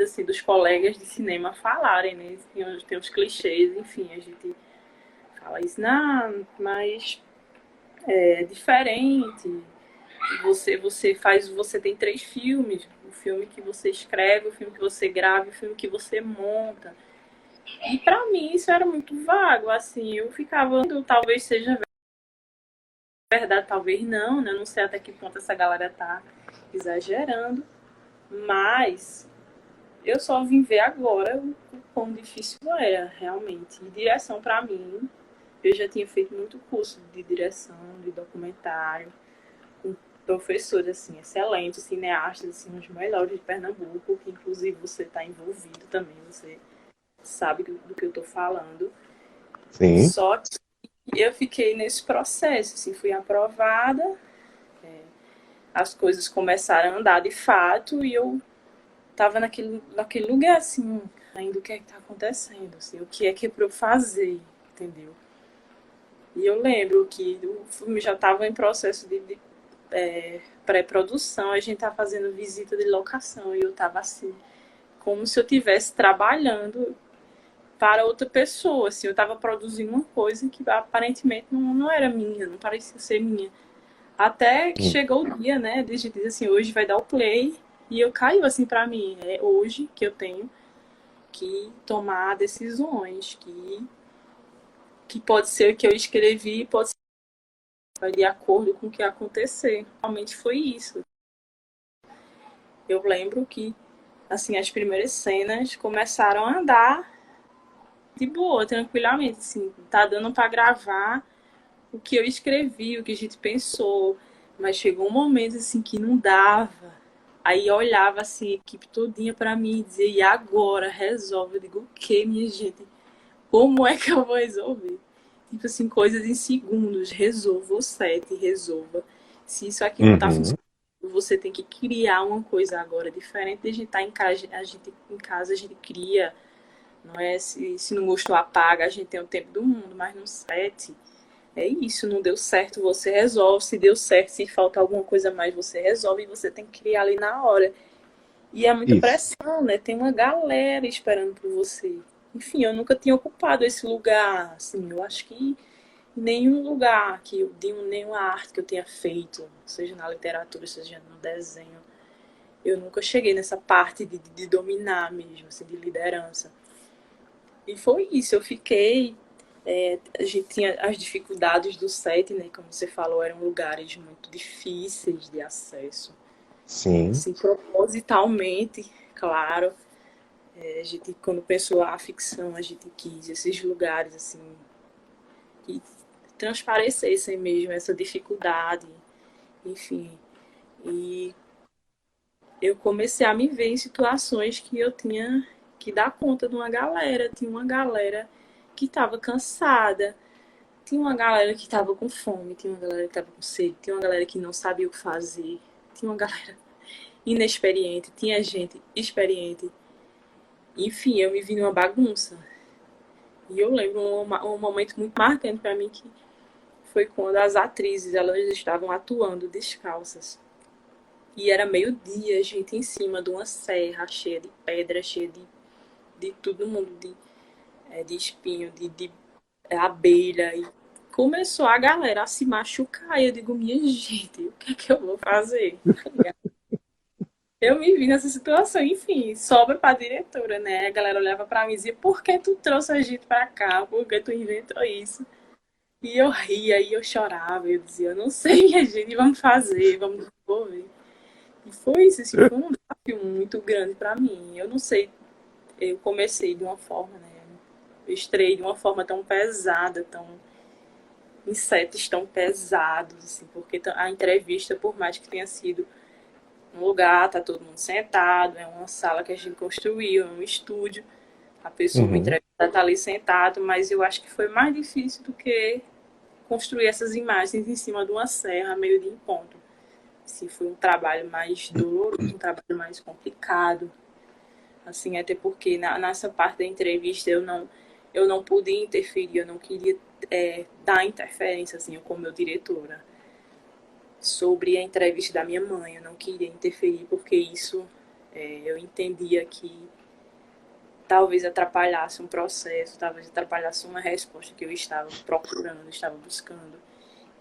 assim, dos colegas de cinema falarem, né? Tem os clichês, enfim, a gente fala isso, não, mas é diferente. Você tem três filmes, o filme que você escreve, o filme que você grava, o filme que você monta. E para mim isso era muito vago, assim, eu ficava, talvez seja verdade, talvez não, né? Eu não sei até que ponto essa galera tá exagerando, mas eu só vim ver agora o quão difícil é, realmente. E direção, para mim, eu já tinha feito muito curso de direção, de documentário, com professores, assim, excelentes, cineastas, assim, os melhores de Pernambuco, que inclusive você está envolvido também, você sabe do que eu estou falando. Sim. Só que eu fiquei nesse processo, assim, fui aprovada, as coisas começaram a andar de fato e eu tava naquele lugar assim, ainda o que é que tá acontecendo, assim, o que é pra eu fazer, entendeu? E eu lembro que o filme já tava em processo de pré-produção, a gente tá fazendo visita de locação e eu tava assim, como se eu estivesse trabalhando para outra pessoa, assim, eu estava produzindo uma coisa que aparentemente não era minha, não parecia ser minha. Até que Hum. chegou o dia, né, de dizer assim, hoje vai dar o play, e eu caiu assim para mim, é hoje que eu tenho que tomar decisões, que pode ser o que eu escrevi, pode ser vai de acordo com o que acontecer. Realmente foi isso. Eu lembro que assim as primeiras cenas começaram a andar de boa, tranquilamente, assim, tá dando para gravar o que eu escrevi, o que a gente pensou, mas chegou um momento assim que não dava. Aí eu olhava assim, a equipe todinha para mim e dizia, e agora? Resolve. Eu digo, o que, minha gente? Como é que eu vou resolver? Tipo assim, coisas em segundos. Resolva o set, resolva. Se isso aqui não tá Uhum. funcionando, você tem que criar uma coisa agora. Diferente de a gente estar em casa, a gente cria. Não é? Se não gostou, apaga. A gente tem o tempo do mundo, mas no set é isso. Não deu certo, você resolve. Se deu certo, se falta alguma coisa mais, você resolve e você tem que criar ali na hora. E é muita Isso. pressão, né? Tem uma galera esperando por você. Enfim, eu nunca tinha ocupado esse lugar, assim, eu acho que em nenhum lugar que eu, de nenhuma arte que eu tenha feito, seja na literatura, seja no desenho, eu nunca cheguei nessa parte de dominar mesmo, assim, de liderança. E foi isso, eu fiquei. A gente tinha as dificuldades do set, né? Como você falou, eram lugares muito difíceis de acesso. Sim. Assim, propositalmente, claro. A gente, quando pensou a ficção, a gente quis esses lugares, assim, que transparecessem mesmo essa dificuldade, enfim. E eu comecei a me ver em situações que eu tinha que dar conta de uma galera. Tinha uma galera que estava cansada, tinha uma galera que estava com fome, tinha uma galera que estava com sede, tinha uma galera que não sabia o que fazer, tinha uma galera inexperiente, tinha gente experiente. Enfim, eu me vi numa bagunça. E eu lembro um momento muito marcante para mim que foi quando as atrizes elas estavam atuando descalças. E era meio-dia, a gente em cima de uma serra cheia de pedra, cheia de todo mundo, de espinho, de abelha. E começou a galera a se machucar. E eu digo, minha gente, o que é que eu vou fazer? Eu me vi nessa situação, enfim, sobra pra diretora, né? A galera olhava pra mim e dizia, por que tu trouxe a gente pra cá? Por que tu inventou isso? E eu ria, e eu chorava, eu dizia, eu não sei, minha gente, vamos fazer, vamos desenvolver. E foi isso, assim, foi um desafio muito grande pra mim. Eu não sei, eu comecei de uma forma, né? Eu estrei de uma forma tão pesada, tão em sets tão pesados, assim, porque a entrevista, por mais que tenha sido um lugar, tá todo mundo sentado, é uma sala que a gente construiu, é um estúdio, a pessoa me Uhum. entrevista tá ali sentado, mas eu acho que foi mais difícil do que construir essas imagens em cima de uma serra, meio de encontro. Assim, foi um trabalho mais doloroso, um trabalho mais complicado. Assim, até porque nessa parte da entrevista eu não pude interferir, eu não queria dar interferência, assim, eu como meu diretora, sobre a entrevista da minha mãe. Eu não queria interferir porque isso eu entendia que talvez atrapalhasse um processo, talvez atrapalhasse uma resposta que eu estava procurando, estava buscando.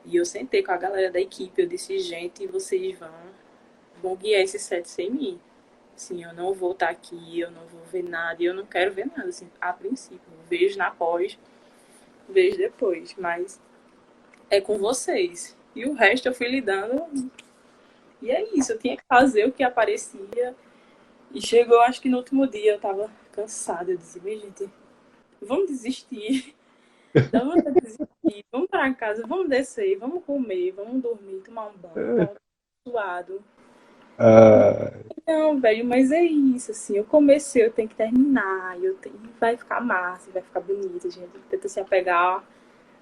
E eu sentei com a galera da equipe, eu disse, gente, vocês vão guiar esse set sem mim. Assim, eu não vou estar aqui, eu não vou ver nada, e eu não quero ver nada, assim, a princípio. Eu vejo na pós, vejo depois, mas é com vocês. E o resto eu fui lidando, e é isso, eu tinha que fazer o que aparecia. E chegou, acho que no último dia eu tava cansada, eu disse, minha gente, vamos desistir, dá vontade de desistir, vamos para casa, vamos descer, vamos comer, vamos dormir, tomar um banho, voltar suado. Ah, Não, velho, mas é isso, assim, eu comecei, eu tenho que terminar, vai ficar massa, vai ficar bonito, a gente tenta se apegar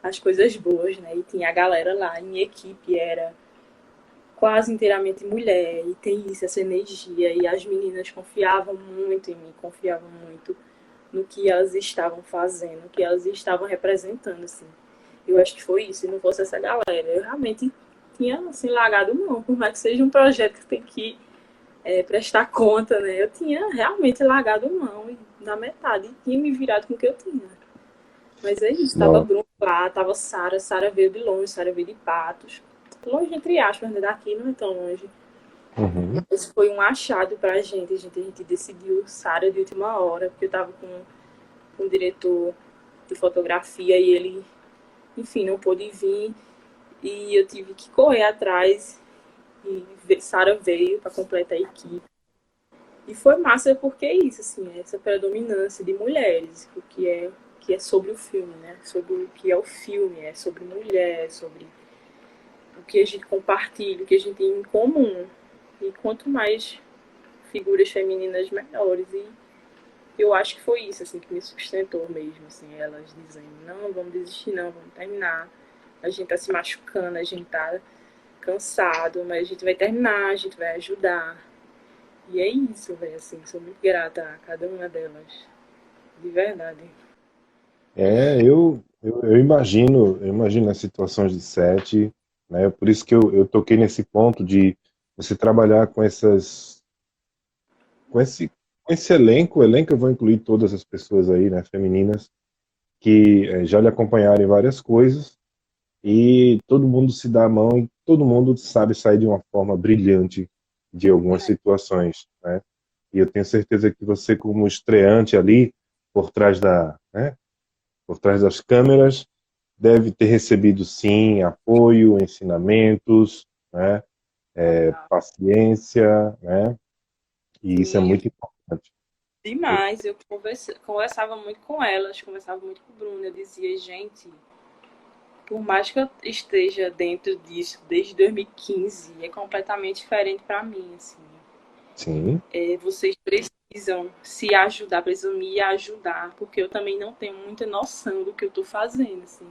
às coisas boas, né? E tinha a galera lá, em equipe era quase inteiramente mulher, e tem isso, essa energia, e as meninas confiavam muito em mim, confiavam muito no que elas estavam fazendo, no que elas estavam representando, assim. Eu acho que foi isso, se não fosse essa galera, eu realmente tinha, assim, largado mão, por mais que seja um projeto que tem que prestar conta, né? Eu tinha realmente largado mão na metade e tinha me virado com o que eu tinha. Mas é isso, tava Não. Bruno lá, tava Sara, Sara veio de longe, Sara veio de Patos. Longe entre aspas, né? Daqui não é tão longe. Uhum. Mas foi um achado pra gente. A gente decidiu Sara de última hora, porque eu tava com o diretor de fotografia e ele, enfim, não pôde vir. E eu tive que correr atrás e Sara veio para completar a equipe. E foi massa porque é isso, assim, essa predominância de mulheres, que é sobre o filme, né? Sobre o que é o filme, é sobre mulher, é sobre o que a gente compartilha, o que a gente tem em comum. E quanto mais figuras femininas, melhores. E eu acho que foi isso, assim, que me sustentou mesmo, assim, elas dizendo, não, vamos desistir não, vamos terminar. A gente tá se machucando, a gente tá cansado, mas a gente vai terminar, a gente vai ajudar. E é isso, velho, assim, sou muito grata a cada uma delas. De verdade. Eu imagino as situações de set, né? Por isso que eu toquei nesse ponto de você trabalhar com com esse, com esse elenco. O elenco eu vou incluir todas as pessoas aí, né, femininas, que já lhe acompanharam em várias coisas, e todo mundo se dá a mão e todo mundo sabe sair de uma forma brilhante de algumas situações, né? E eu tenho certeza que você, como estreante ali, por trás né, por trás das câmeras, deve ter recebido sim apoio, ensinamentos, né, paciência, né? E isso é Sim, muito importante. demais. Eu conversava muito com elas, conversava muito com o Bruno. Eu dizia, gente, por mais que eu esteja dentro disso desde 2015, é completamente diferente para mim, assim. Sim. Vocês precisam se ajudar, precisam me ajudar, porque eu também não tenho muita noção do que eu estou fazendo, assim.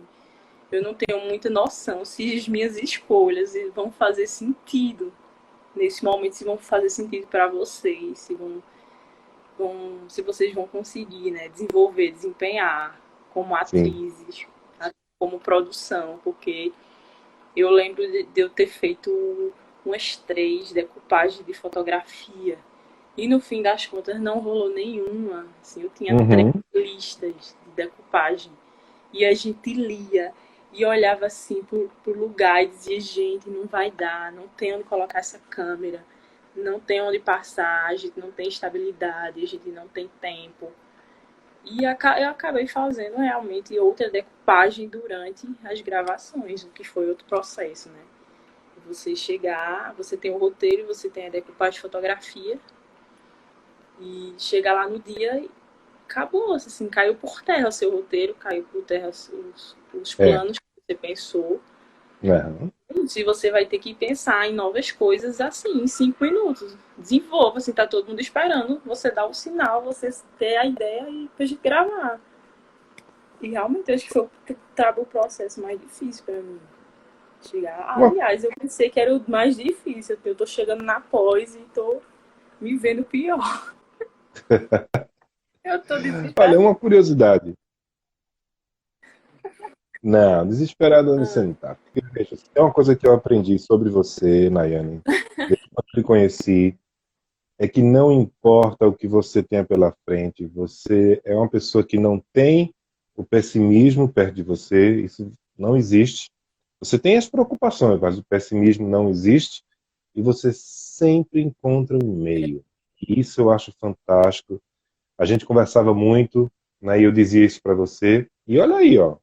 Eu não tenho muita noção se as minhas escolhas vão fazer sentido nesse momento, se vão fazer sentido para vocês, se vocês vão conseguir, né, desenvolver, desempenhar como Sim. atrizes, como produção, porque eu lembro de eu ter feito umas 3 decoupagens de fotografia e no fim das contas não rolou nenhuma. Assim, eu tinha 3 listas de decoupagem e a gente lia e olhava assim pro lugar e dizia, gente, não vai dar, não tem onde colocar essa câmera, não tem onde passar, a gente não tem estabilidade, a gente não tem tempo. E eu acabei fazendo realmente outra decoupagem durante as gravações, o que foi outro processo, né? Você chegar, você tem o roteiro, você tem a decupagem de fotografia, e chegar lá no dia e acabou, assim, caiu por terra o seu roteiro, caiu por terra os É. planos que você pensou. É. Se você vai ter que pensar em novas coisas assim, em 5 minutos. Desenvolva, assim, tá todo mundo esperando. Você dá o sinal, você ter a ideia e pra gente gravar. E realmente acho que foi o processo mais difícil pra mim. Chegar. Uma, Aliás, eu pensei que era o mais difícil. Eu tô chegando na pós e tô me vendo pior. Eu tô olha, desesperada. uma curiosidade. Não, desesperado você não tá. Porque, veja, tem uma coisa que eu aprendi sobre você, Nayane, desde quando eu lhe conheci, é que não importa o que você tenha pela frente, você é uma pessoa que não tem o pessimismo perto de você, isso não existe. Você tem as preocupações, mas o pessimismo não existe e você sempre encontra um meio. E isso eu acho fantástico. A gente conversava muito, né, e eu dizia isso para você. E olha aí, ó,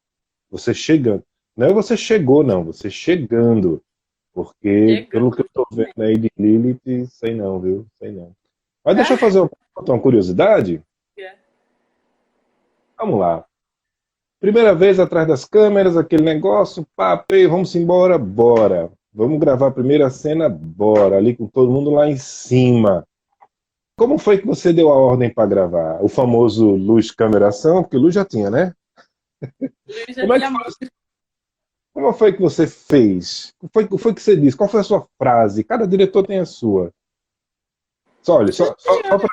você chegando. Não é você chegou, não, você chegando. Porque, pelo que eu estou vendo aí de Lilith, sei não, viu? Sei não. Mas deixa eu fazer uma curiosidade. Vamos lá. Primeira vez atrás das câmeras, aquele negócio, papei, vamos embora, bora. Vamos gravar a primeira cena, bora. Ali com todo mundo lá em cima. Como foi que você deu a ordem para gravar? O famoso luz, câmera, ação, porque luz já tinha, né? Eu já Como é que tinha foi? Como foi que você fez? O foi que você disse? Qual foi a sua frase? Cada diretor tem a sua. Só, olha, só para.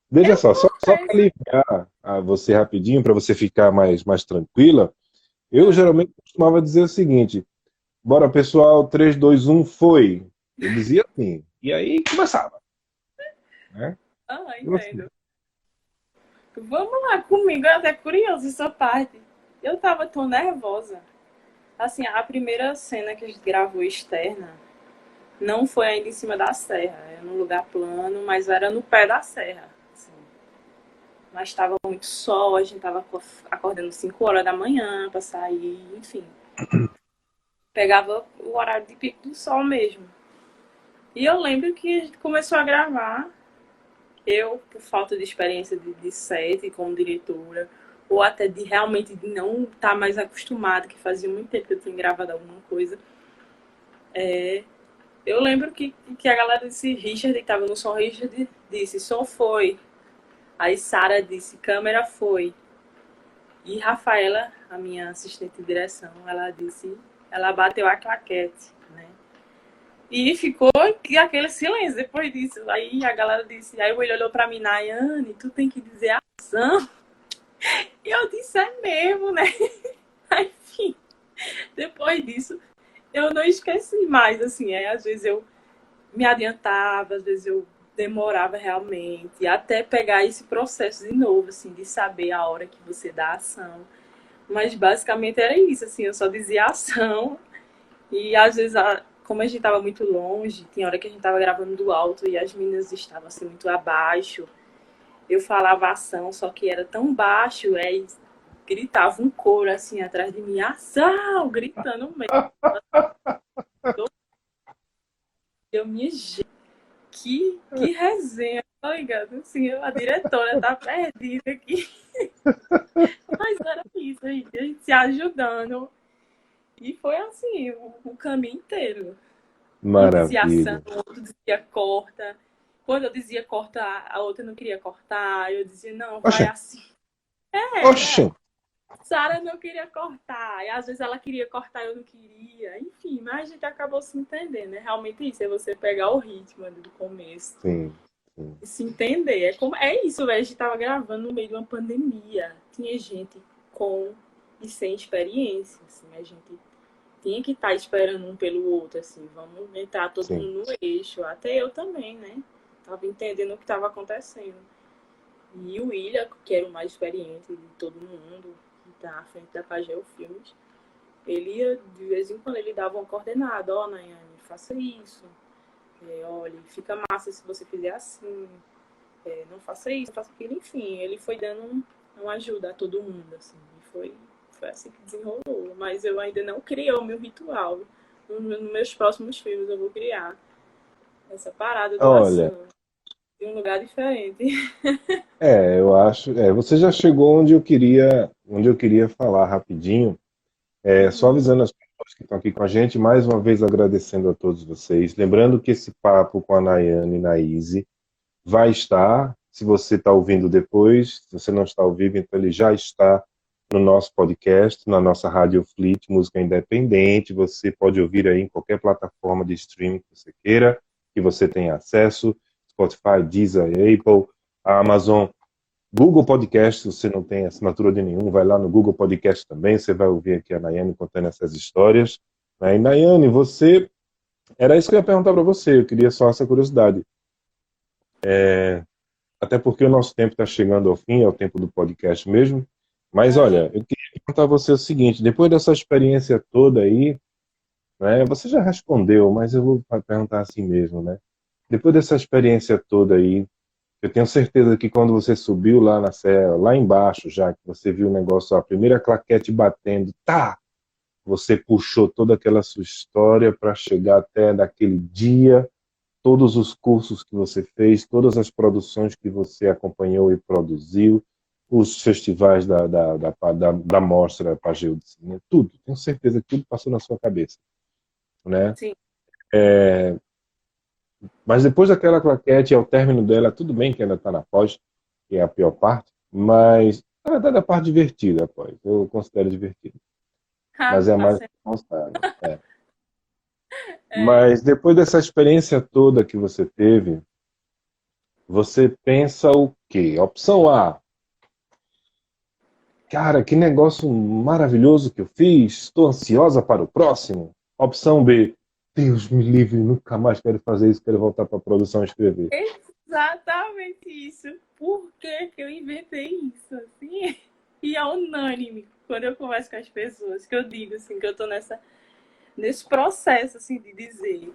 Veja só para aliviar a você rapidinho, para você ficar mais tranquila, eu geralmente costumava dizer o seguinte: bora pessoal, 3, 2, 1, foi. Eu dizia assim. E aí começava. né? Ah, E você? entendo. Vamos lá comigo, é até curioso essa parte. Eu tava tão nervosa. Assim, a primeira cena que a gente gravou externa não foi ainda em cima da serra. Era num lugar plano, mas era no pé da serra. Assim. Mas estava muito sol, a gente tava acordando 5 horas da manhã para sair, enfim. Pegava o horário de pico do sol mesmo. E eu lembro que a gente começou a gravar. Eu, por falta de experiência de set como diretora, ou até de realmente de não estar mais acostumada, que fazia muito tempo que eu tinha gravado alguma coisa, eu lembro que a galera disse, Richard, que estava no som, Richard disse, som foi. Aí Sara disse, câmera foi. E Rafaela, a minha assistente de direção, ela disse, ela bateu a claquete, né? E ficou aquele silêncio depois disso. Aí a galera disse, aí o ele olhou pra mim, Nayane, tu tem que dizer ação. E eu disse, é mesmo, né? Enfim, depois disso, eu não esqueci mais, assim, às vezes eu me adiantava, às vezes eu demorava realmente, até pegar esse processo de novo, assim, de saber a hora que você dá a ação. Mas basicamente era isso, assim, eu só dizia ação e às vezes, como a gente estava muito longe, tinha hora que a gente estava gravando do alto e as meninas estavam assim muito abaixo, eu falava ação, só que era tão baixo, gritava um coro assim atrás de mim, ação, gritando mesmo. Eu me que resenha, tá ligado? Assim, a diretora tá perdida aqui. Mas era isso, a gente se ajudando. E foi assim, o caminho inteiro. Um dizia ação, Maravilha. o outro dizia corta. Quando eu dizia corta, a outra não queria cortar. Eu dizia, não, vai Oxe, assim. É, oxe. Sara não queria cortar. E às vezes ela queria cortar, eu não queria. Enfim, mas a gente acabou se entendendo. É realmente isso, é você pegar o ritmo ali do começo. Sim, sim, E se entender. É isso, velho. A gente tava gravando no meio de uma pandemia. Tinha gente com e sem experiência. Assim, a gente tinha que estar esperando um pelo outro, assim, vamos entrar todo sim. mundo no eixo. Até eu também, né? Tava entendendo o que estava acontecendo. E o William, que era o mais experiente de todo mundo, que tá à frente da Pageu Filmes, ele, de vez em quando, ele dava uma coordenada, ó, Nayane, faça isso. Olha, fica massa se você fizer assim. Não faça isso, não faça aquilo. Enfim, ele foi dando uma ajuda a todo mundo, assim. E foi assim que desenrolou. Mas eu ainda não criei o meu ritual. Nos meus próximos filmes eu vou criar essa parada do Olha, ação de um lugar diferente. eu acho, você já chegou onde eu queria falar rapidinho. Só Uhum. avisando as pessoas que estão aqui com a gente, mais uma vez agradecendo a todos vocês. Lembrando que esse papo com a Nayane e Naíse vai estar, se você está ouvindo depois, se você não está ao vivo, então ele já está no nosso podcast, na nossa Rádio Fleet, música independente. Você pode ouvir aí em qualquer plataforma de streaming que você queira, que você tenha acesso, Spotify, Deezer, Apple, a Amazon, Google Podcast, se você não tem assinatura de nenhum, vai lá no Google Podcast também, você vai ouvir aqui a Nayane contando essas histórias. E Nayane, era isso que eu ia perguntar para você, eu queria só essa curiosidade. Até porque o nosso tempo está chegando ao fim, é o tempo do podcast mesmo. Mas É. olha, eu queria perguntar a você o seguinte: depois dessa experiência toda aí, né, você já respondeu, mas eu vou perguntar assim mesmo, né? Depois dessa experiência toda aí, eu tenho certeza que quando você subiu lá na serra, lá embaixo, já que você viu o negócio, a primeira claquete batendo, tá! Você puxou toda aquela sua história para chegar até daquele dia, todos os cursos que você fez, todas as produções que você acompanhou e produziu, os festivais da Mostra Pageu de Cinema, tudo. Tenho certeza que tudo passou na sua cabeça, né? Sim. Mas depois daquela claquete, ao término dela, tudo bem que ainda está na pós, que é a pior parte, mas na verdade a parte divertida, após. Eu considero divertida. Mas é a Tá mais certo. responsável. É. Mas depois dessa experiência toda que você teve, você pensa o quê? Opção A, cara, que negócio maravilhoso que eu fiz, estou ansiosa para o próximo. Opção B, Deus me livre, nunca mais quero fazer isso, quero voltar para a produção e escrever. exatamente isso. Por que que eu inventei isso, assim? E é unânime quando eu converso com as pessoas, que eu digo, assim, que eu tô nesse processo, assim, de dizer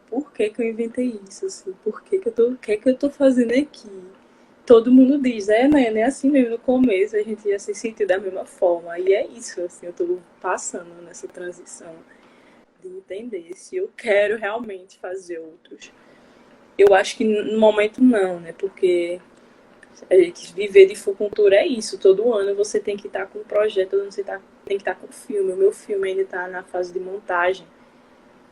por que que eu inventei isso, assim? Por o que que eu tô fazendo aqui? Todo mundo diz, né, é assim mesmo, no começo a gente ia se sentir da mesma forma. E é isso, assim, eu tô passando nessa transição de entender se eu quero realmente fazer outros. Eu acho que no momento não, né? Porque a gente viver de fucultura é isso. Todo ano você tem que estar com um projeto, todo ano você tem que estar com um filme. O meu filme ainda está na fase de montagem.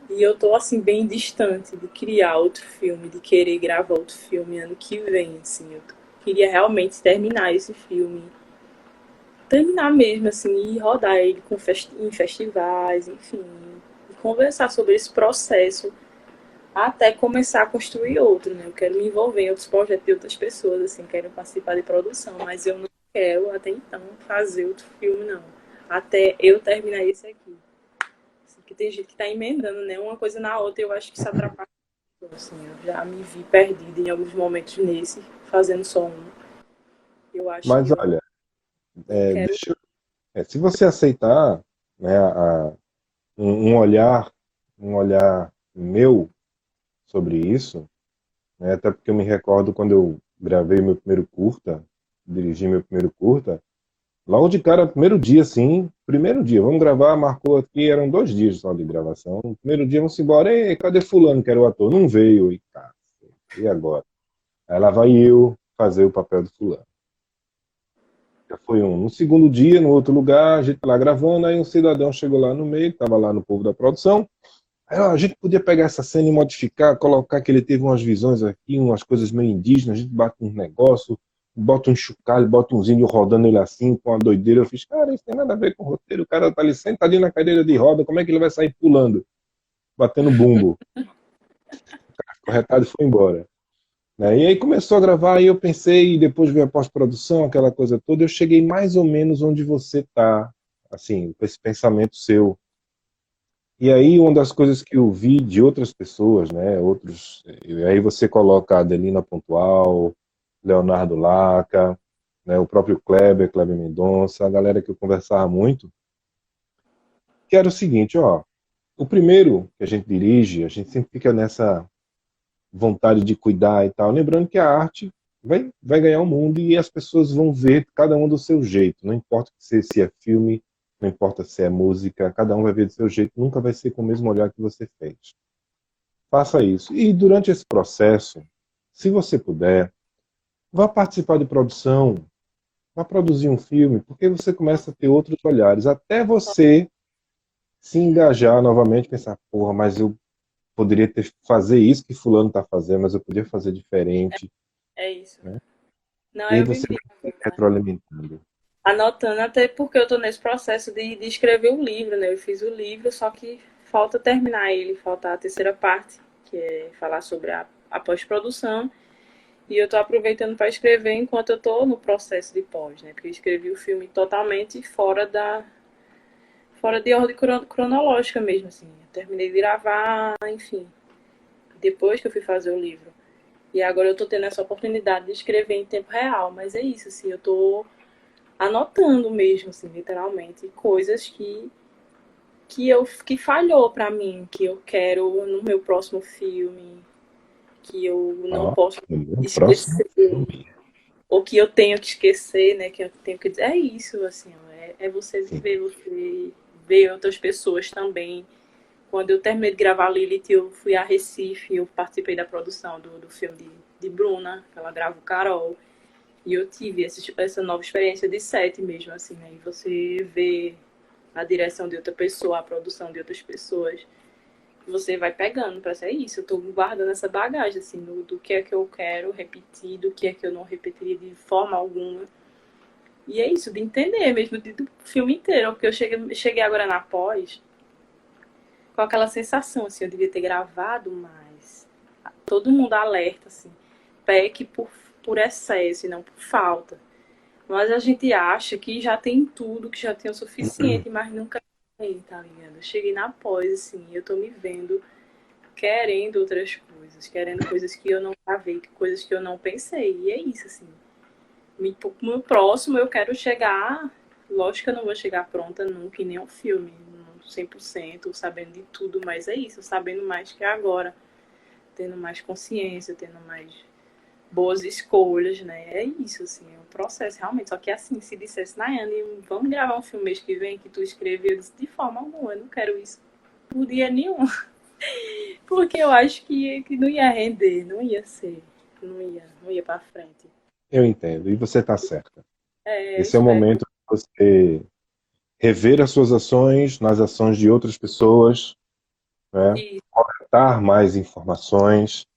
E eu tô, assim, bem distante de criar outro filme, de querer gravar outro filme ano que vem, assim. Eu queria realmente terminar esse filme. Terminar mesmo, assim, e rodar ele em festivais, enfim. E conversar sobre esse processo até começar a construir outro, né? Eu quero me envolver em outros projetos de outras pessoas, assim, quero participar de produção, mas eu não quero, até então, fazer outro filme, não. Até eu terminar esse aqui. Assim, que tem gente que tá emendando, né? Uma coisa na outra, eu acho que isso atrapalha. Assim, eu já me vi perdida em alguns momentos nesse, fazendo só um. Eu acho que Mas eu olha, não quero. deixa se você aceitar, né, um um olhar meu sobre isso, né, até porque eu me recordo quando eu gravei meu primeiro curta, dirigi meu primeiro curta, logo de cara, primeiro dia, vamos gravar, marcou aqui, eram 2 dias só de gravação. No primeiro dia, vamos embora, ei, cadê fulano que era o ator? Não veio, e cara, e agora? Aí lá vai eu fazer o papel do fulano. Já foi um. No segundo dia, no outro lugar, a gente lá gravando, aí um cidadão chegou lá no meio, estava lá no povo da produção. Aí, ó, a gente podia pegar essa cena e modificar, colocar que ele teve umas visões aqui, umas coisas meio indígenas, a gente bate uns negócios, bota um chocalho, bota uns índios rodando ele assim, com uma doideira. Eu fiz, cara, isso tem nada a ver com o roteiro, o cara tá ali sentadinho na cadeira de roda, como é que ele vai sair pulando, batendo bumbo? Corretado e foi embora. Né? E aí começou a gravar, e eu pensei, e depois veio a pós-produção, aquela coisa toda, eu cheguei mais ou menos onde você está, assim, com esse pensamento seu. E aí uma das coisas que eu vi de outras pessoas, né, e aí você coloca a Adelina Pontual, Leonardo Laca, né, o próprio Kleber Mendonça, a galera que eu conversava muito, que era o seguinte, ó, o primeiro que a gente dirige, a gente sempre fica nessa vontade de cuidar e tal. Lembrando que a arte vai ganhar o mundo e as pessoas vão ver cada um do seu jeito. Não importa se é filme, não importa se é música, cada um vai ver do seu jeito, nunca vai ser com o mesmo olhar que você fez. Faça isso. E durante esse processo, se você puder, vá participar de produção, vá produzir um filme, porque você começa a ter outros olhares, até você se engajar novamente, pensar, porra, mas eu poderia fazer isso que fulano está fazendo, mas eu podia fazer diferente, É isso. né? Não, E aí eu você vivi vai se retroalimentando. anotando, até porque eu tô nesse processo de escrever o livro, né? Eu fiz o livro, só que falta terminar ele, falta a terceira parte, que é falar sobre a pós-produção. E eu tô aproveitando para escrever enquanto eu tô no processo de pós, né? Porque eu escrevi o filme totalmente fora de ordem cronológica mesmo, assim. Eu terminei de gravar, enfim, depois que eu fui fazer o livro. E agora eu tô tendo essa oportunidade de escrever em tempo real, mas é isso, assim, eu tô anotando mesmo, assim, literalmente, coisas que falhou para mim, que eu quero no meu próximo filme, que eu não Ó, posso no meu próximo esquecer, filme. ou que eu tenho que esquecer, né? Que eu tenho que dizer. É isso, assim, ó, é você Sim. viver, você ver outras pessoas também. Quando eu terminei de gravar Lilith, eu fui a Recife, eu participei da produção do filme de Bruna, que ela grava o Carol. E eu tive essa nova experiência de set mesmo, assim, né? E você vê a direção de outra pessoa, a produção de outras pessoas, você vai pegando para ser isso. Eu tô guardando essa bagagem, assim, do que é que eu quero repetir, do que é que eu não repetiria de forma alguma. E é isso, de entender mesmo, do filme inteiro. Porque eu cheguei agora na pós com aquela sensação, assim, eu devia ter gravado mais. Todo mundo alerta, assim, peque por excesso e não por falta. Mas a gente acha que já tem tudo, que já tem o suficiente, mas nunca tem, tá ligado? Eu cheguei na pós, assim, eu tô me vendo querendo outras coisas, querendo coisas que eu não gravei, coisas que eu não pensei. E é isso, assim. No próximo eu quero chegar. Lógico que eu não vou chegar pronta nunca em nenhum filme, 100%, sabendo de tudo, mas é isso, sabendo mais que agora, tendo mais consciência, tendo mais boas escolhas, né? É isso, assim, é um processo, realmente. Só que assim, se dissesse, Nayane, vamos gravar um filme mês que vem que tu escreveu, eu disse, de forma alguma, eu não quero isso por dia nenhum. Porque eu acho que não ia render, não ia ser, não ia pra frente. Eu entendo, e você está certa. É, eu Esse é o espero. momento de você rever as suas ações nas ações de outras pessoas, né? E, Dar mais informações,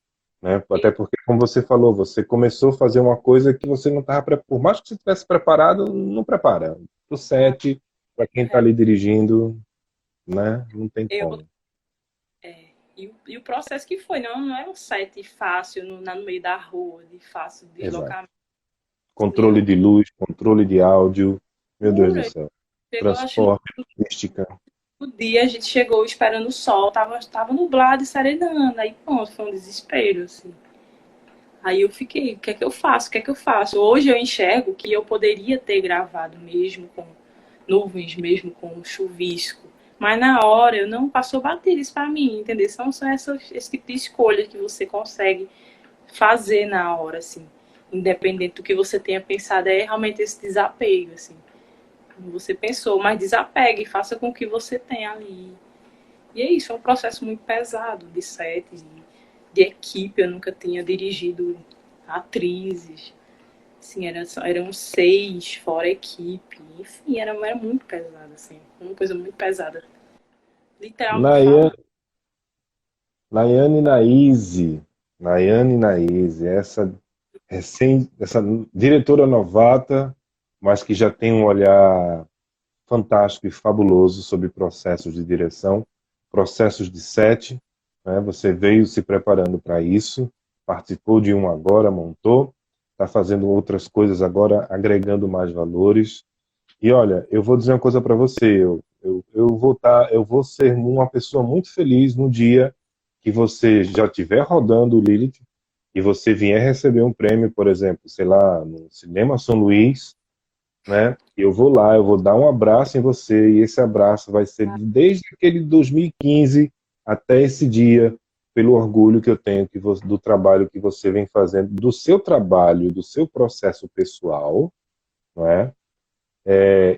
né? e, Até porque, como você falou, você começou a fazer uma coisa que você não estava, por mais que você tivesse preparado, não prepara. O set, para quem está ali dirigindo, né? Não tem eu, como. e o processo que foi, não é um set fácil no meio da rua, de fácil Exato. deslocamento. Controle Eu, de luz, controle de áudio, meu Deus do pura, céu. chegou, acho, Transporte, logística. no dia, a gente chegou esperando o sol, tava nublado e serenando, aí pronto, foi um desespero, assim. Aí eu fiquei, o que é que eu faço? O que é que eu faço? Hoje eu enxergo que eu poderia ter gravado mesmo com nuvens, mesmo com chuvisco. Mas na hora eu não passou batido isso para mim, entendeu? São só esse tipo de escolha que você consegue fazer na hora, assim. Independente do que você tenha pensado, é realmente esse desapego, assim. Como você pensou, mas desapegue, faça com o que você tem ali. E é isso, é um processo muito pesado de set, de equipe. Eu nunca tinha dirigido atrizes. Assim, eram 6 fora a equipe. Enfim, era muito pesado, assim. Uma coisa muito pesada. Literalmente Nayan, falando. Nayane Naíse, Nayane Naíse, essa diretora novata, mas que já tem um olhar fantástico e fabuloso sobre processos de direção, processos de set, né? Você veio se preparando para isso, participou de um agora, montou, está fazendo outras coisas agora, agregando mais valores. E olha, eu vou dizer uma coisa para você, eu vou ser uma pessoa muito feliz no dia que você já estiver rodando o Lilith e você vier receber um prêmio, por exemplo, sei lá, no Cinema São Luís, né? Eu vou lá, eu vou dar um abraço em você e esse abraço vai ser desde aquele 2015 até esse dia, pelo orgulho que eu tenho do trabalho que você vem fazendo, do seu trabalho, do seu processo pessoal, não é?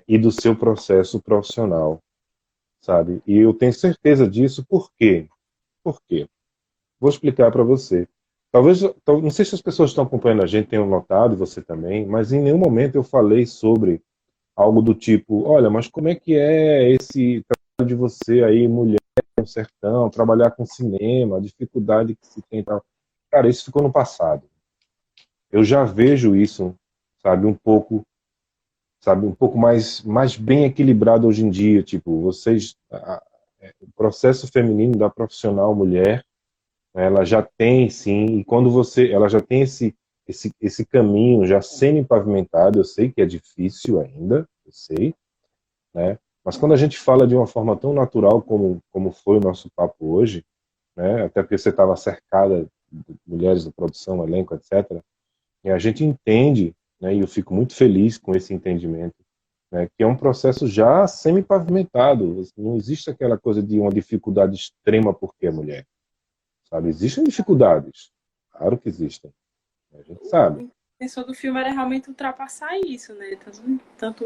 E do seu processo profissional, sabe? E eu tenho certeza disso, por quê? Por quê? Vou explicar para você. Não sei se as pessoas que estão acompanhando a gente tenham notado, e você também, mas em nenhum momento eu falei sobre algo do tipo, olha, mas como é que é esse trabalho de você aí, mulher no sertão, trabalhar com cinema, a dificuldade que se tem e tal. Cara, isso ficou no passado. Eu já vejo isso, sabe, um pouco mais bem equilibrado hoje em dia, tipo, o processo feminino da profissional mulher, né, ela já tem sim, e quando ela já tem esse caminho já semi-pavimentado, eu sei que é difícil ainda, eu sei, né? Mas quando a gente fala de uma forma tão natural como foi o nosso papo hoje, né? Até porque você estava cercada de mulheres da produção, elenco, etc. E a gente entende, né? E eu fico muito feliz com esse entendimento, né? Que é um processo já semi-pavimentado. Não existe aquela coisa de uma dificuldade extrema porque é mulher, sabe? Existem dificuldades, claro que existem, a gente sabe. A intenção do filme era realmente ultrapassar isso, né? Tanto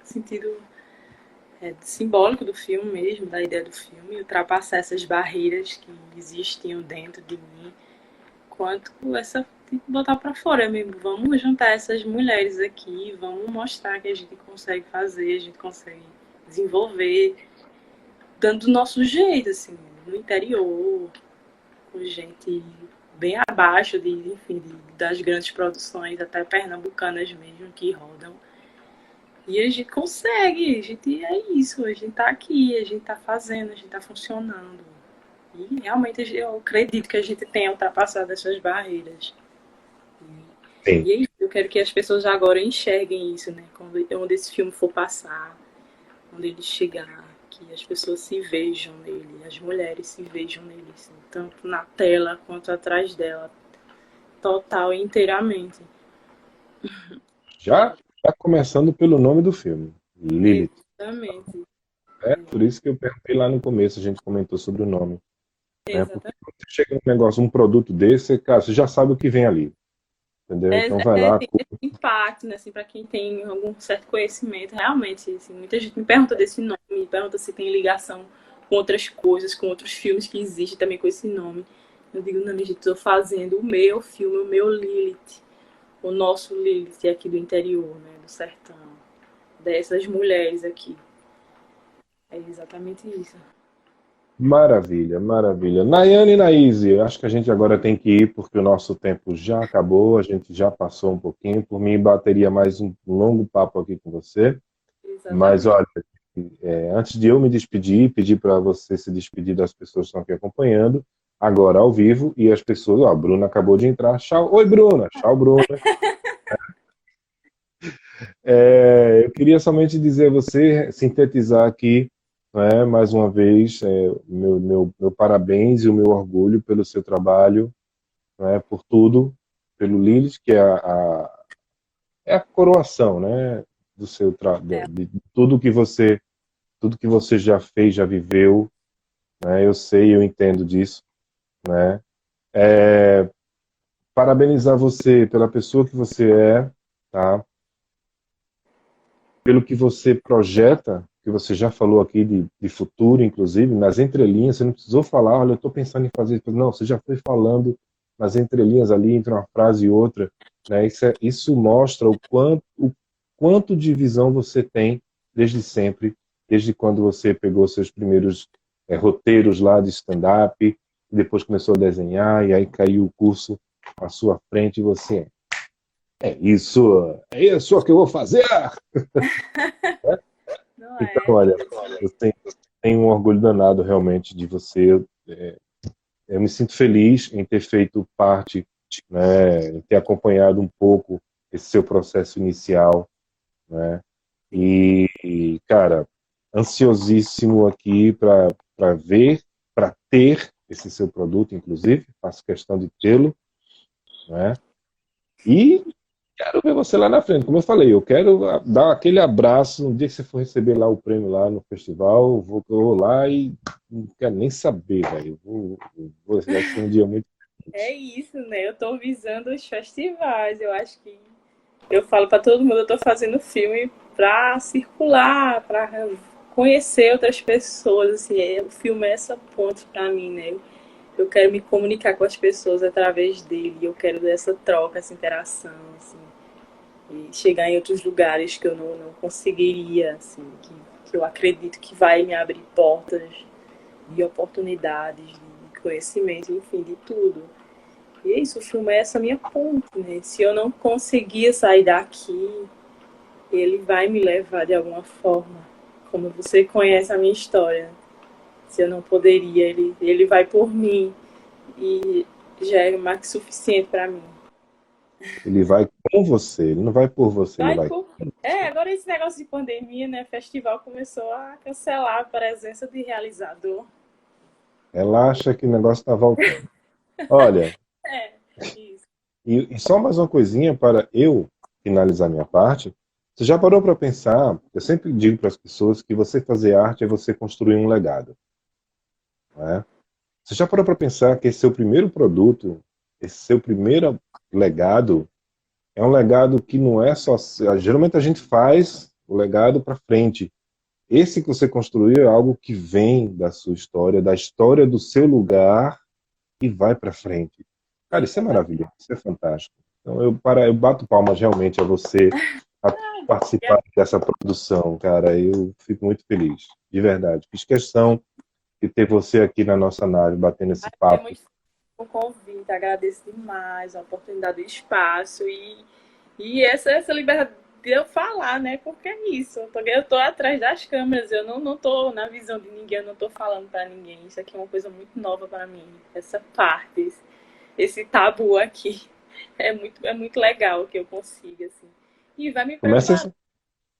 sentido simbólico do filme mesmo, da ideia do filme, ultrapassar essas barreiras que existiam dentro de mim, quanto essa botar para fora mesmo. Vamos juntar essas mulheres aqui, vamos mostrar que a gente consegue fazer, a gente consegue desenvolver, dando do nosso jeito, assim, no interior, com gente bem abaixo enfim, das grandes produções, até pernambucanas mesmo, que rodam. E a gente consegue, a gente é isso, a gente tá aqui, a gente tá fazendo, a gente tá funcionando. E realmente eu acredito que a gente tenha ultrapassado essas barreiras. Sim, E é isso, eu quero que as pessoas agora enxerguem isso, né? Onde esse filme for passar, onde ele chegar. que as pessoas se vejam nele, as mulheres se vejam nele, assim, tanto na tela quanto atrás dela, total e inteiramente. Já começando pelo nome do filme, Lilith. Exatamente, É por isso que eu perguntei lá no começo, a gente comentou sobre o nome. Né? Porque exatamente. quando você chega num negócio, um produto desse, cara, você já sabe o que vem ali. Entendeu? Então vai lá. Tem esse impacto, né, assim, para quem tem algum certo conhecimento, realmente, assim, muita gente me pergunta desse nome, me pergunta se tem ligação com outras coisas, com outros filmes que existem também com esse nome. Eu digo, não, minha gente, estou fazendo o meu filme, o meu Lilith, o nosso Lilith aqui do interior, né, do sertão, dessas mulheres aqui. É exatamente isso. Maravilha, maravilha. Nayane e Naíse, acho que a gente agora tem que ir porque o nosso tempo já acabou, a gente já passou um pouquinho. Por mim, bateria mais um longo papo aqui com você. Mas Exatamente. olha, antes de eu me despedir, pedir para você se despedir das pessoas que estão aqui acompanhando, agora ao vivo, e as pessoas, ó, a Bruna acabou de entrar. Tchau. Oi, Bruna. Tchau, Bruna. Eu queria somente dizer a você, sintetizar aqui, né, mais uma vez, meu parabéns e o meu orgulho pelo seu trabalho, né, por tudo, pelo Lilith, que é a coroação, né, do seu É, de tudo que você já fez, já viveu, né, eu sei, eu entendo disso, né. Parabenizar você pela pessoa que você é, tá? Pelo que você projeta, que você já falou aqui de futuro, inclusive, nas entrelinhas, você não precisou falar, olha, eu estou pensando em fazer isso. Não, você já foi falando nas entrelinhas ali, entre uma frase e outra. Né? Isso mostra o quanto de visão você tem desde sempre, desde quando você pegou seus primeiros roteiros lá de stand-up, depois começou a desenhar, e aí caiu o curso à sua frente e você, é isso que eu vou fazer! não Então, é? olha, eu tenho um orgulho danado realmente de você. Eu me sinto feliz em ter feito parte, né, em ter acompanhado um pouco esse seu processo inicial, né? Cara, ansiosíssimo aqui para ver, para ter esse seu produto, inclusive, faço questão de tê-lo, né? E quero ver você lá na frente. Como eu falei, eu quero dar aquele abraço no dia que você for receber lá o prêmio lá no festival. Eu vou lá e não quero nem saber, velho. Vai ser um dia muito É feliz. isso, né? Eu tô visando os festivais. Eu acho que eu falo para todo mundo, eu tô fazendo filme para circular, para conhecer outras pessoas, assim, o filme é essa ponte para mim, né? Eu quero me comunicar com as pessoas através dele, eu quero essa troca, essa interação, assim, e chegar em outros lugares que eu não conseguiria, assim, que eu acredito que vai me abrir portas de oportunidades, de conhecimento, enfim, de tudo. E é isso, o filme é essa minha ponte, né? Se eu não conseguir sair daqui, ele vai me levar de alguma forma. Como você conhece a minha história. Se eu não poderia, ele vai por mim. E já é mais que suficiente para mim. Ele vai com você, ele não vai por você, ele Vai vai por... com É, você. agora esse negócio de pandemia, né? Festival começou a cancelar a presença de realizador. Relaxa que o negócio está voltando. Olha, É, isso. e só mais uma coisinha para eu finalizar minha parte. Você já parou para pensar? Eu sempre digo para as pessoas que você fazer arte é você construir um legado. Né? Você já parou para pensar que esse seu primeiro produto, esse seu primeiro legado, é um legado que não é só. Geralmente a gente faz o legado para frente. Esse que você construiu é algo que vem da sua história, da história do seu lugar e vai para frente. Cara, isso é Exatamente. maravilhoso, isso é fantástico. Então eu bato palmas realmente a você a participar dessa produção, cara. Eu fico muito feliz, de verdade. Fiz questão de ter você aqui na nossa nave, batendo esse É papo. muito o convite, agradeço demais a oportunidade do espaço e essa liberdade de eu falar, né? Porque é isso, eu tô atrás das câmeras, eu não tô na visão de ninguém, eu não tô falando para ninguém. Isso aqui é uma coisa muito nova para mim, essa parte, esse tabu aqui. É muito legal que eu consiga, assim. E vai me Comece preparar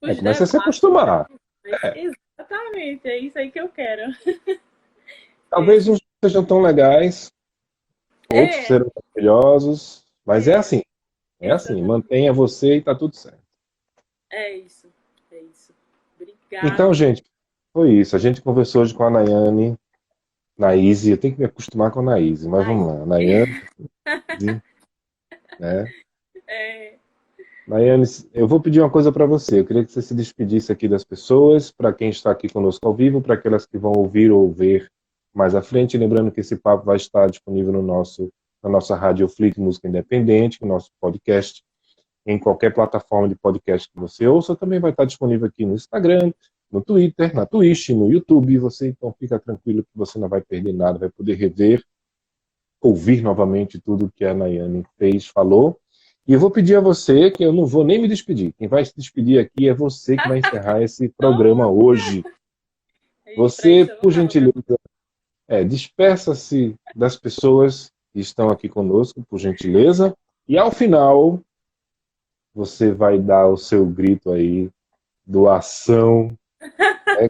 a, os comece a se debates, acostumar. mas É, Exatamente, é isso aí que eu quero. Talvez uns não sejam tão legais, outros É, serão maravilhosos, mas é é, assim, é assim, exatamente. mantenha você e tá tudo certo. É isso, é isso. Então, Obrigada. gente, foi isso. A gente conversou hoje com a Nayane, Naíse, eu tenho que me acostumar com a Naíse, mas vamos Aí. lá, Nayane, né? É, Nayane, eu vou pedir uma coisa para você. Eu queria que você se despedisse aqui das pessoas, para quem está aqui conosco ao vivo, para aquelas que vão ouvir ou ver mais à frente. Lembrando que esse papo vai estar disponível na nossa Rádio Flick Música Independente, no nosso podcast, em qualquer plataforma de podcast que você ouça. Também vai estar disponível aqui no Instagram, no Twitter, na Twitch, no YouTube. Você então fica tranquilo que você não vai perder nada, vai poder rever, ouvir novamente tudo que a Nayane fez, falou. E eu vou pedir a você que eu não vou nem me despedir. Quem vai se despedir aqui é você que vai encerrar esse programa toma! hoje. E para Você, isso eu por não. gentileza, despeça-se das pessoas que estão aqui conosco, por gentileza. E ao final, você vai dar o seu grito aí, doação, né,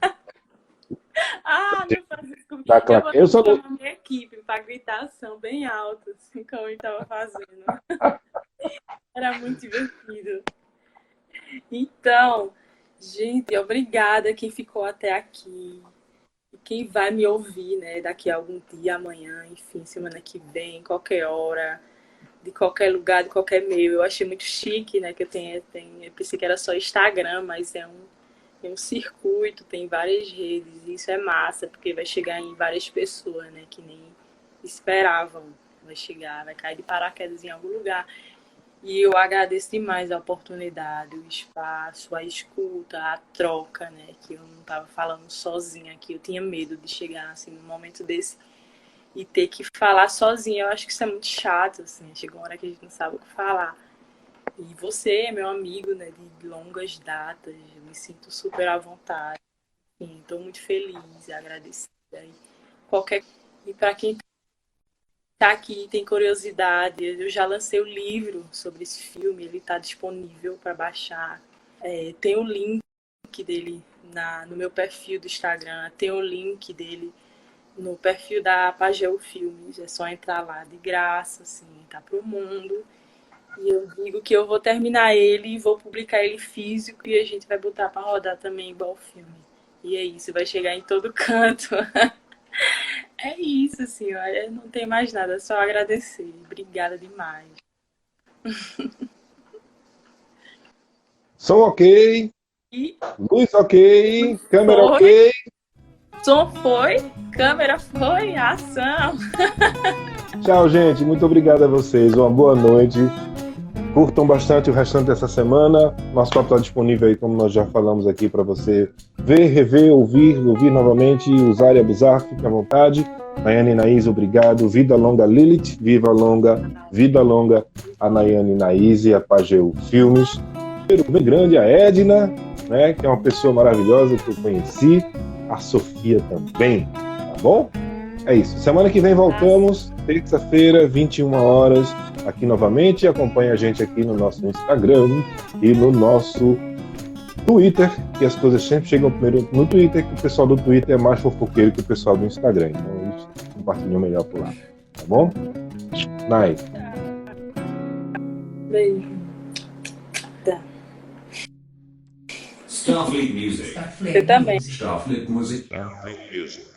Ah, não faz isso comigo. da Eu claque. vou Eu ter que só não... chamar minha equipe para gritar ação bem alto, assim como eu estava fazendo. Era muito divertido. Então, gente, obrigada quem ficou até aqui. E quem vai me ouvir, né, daqui a algum dia, amanhã, enfim, semana que vem, qualquer hora, de qualquer lugar, de qualquer meio. Eu achei muito chique, né, que eu pensei que era só Instagram, mas é um circuito, tem várias redes, e isso é massa, porque vai chegar em várias pessoas, né, que nem esperavam. Vai chegar, vai cair de paraquedas em algum lugar. E eu agradeço demais a oportunidade, o espaço, a escuta, a troca, né? Que eu não estava falando sozinha aqui. Eu tinha medo de chegar assim num momento desse e ter que falar sozinha. Eu acho que isso é muito chato, assim. Chega uma hora que a gente não sabe o que falar. E você é meu amigo, né? De longas datas. Eu me sinto super à vontade. Estou muito feliz e agradecida. E qualquer e para quem tá aqui, tem curiosidade, eu já lancei o livro sobre esse filme, ele está disponível para baixar. Tem o link dele no meu perfil do Instagram, tem o link dele no perfil da Pageu Filmes, é só entrar lá de graça, assim, tá pro mundo. E eu digo que eu vou terminar ele e vou publicar ele físico e a gente vai botar para rodar também igual o filme. E é isso, vai chegar em todo canto. É isso, assim, olha, não tem mais nada, só agradecer. Obrigada demais. Som ok, E luz ok, câmera ok. foi, som foi, câmera foi, ação. Tchau, gente. Muito obrigado a vocês. Uma boa noite. Curtam bastante o restante dessa semana. Nosso papo está disponível aí, como nós já falamos aqui, para você ver, rever, ouvir novamente, usar e abusar. Fique à vontade. Nayane e Naís, obrigado. Vida longa, Lilith. Vida longa a Nayane e Naís e a Pageu Filmes. Bem grande, a Edna, né, que é uma pessoa maravilhosa que eu conheci. A Sofia também. Tá bom? É isso. Semana que vem voltamos, terça-feira, 21 horas, aqui novamente. Acompanhe a gente aqui no nosso Instagram e no nosso Twitter, que as coisas sempre chegam primeiro no Twitter, que o pessoal do Twitter é mais fofoqueiro que o pessoal do Instagram. Então eles compartilham melhor por lá. Tá bom? Nice. Beijo. Tá. Starfleet Music. Você também. Starfleet Music. Starfleet Music.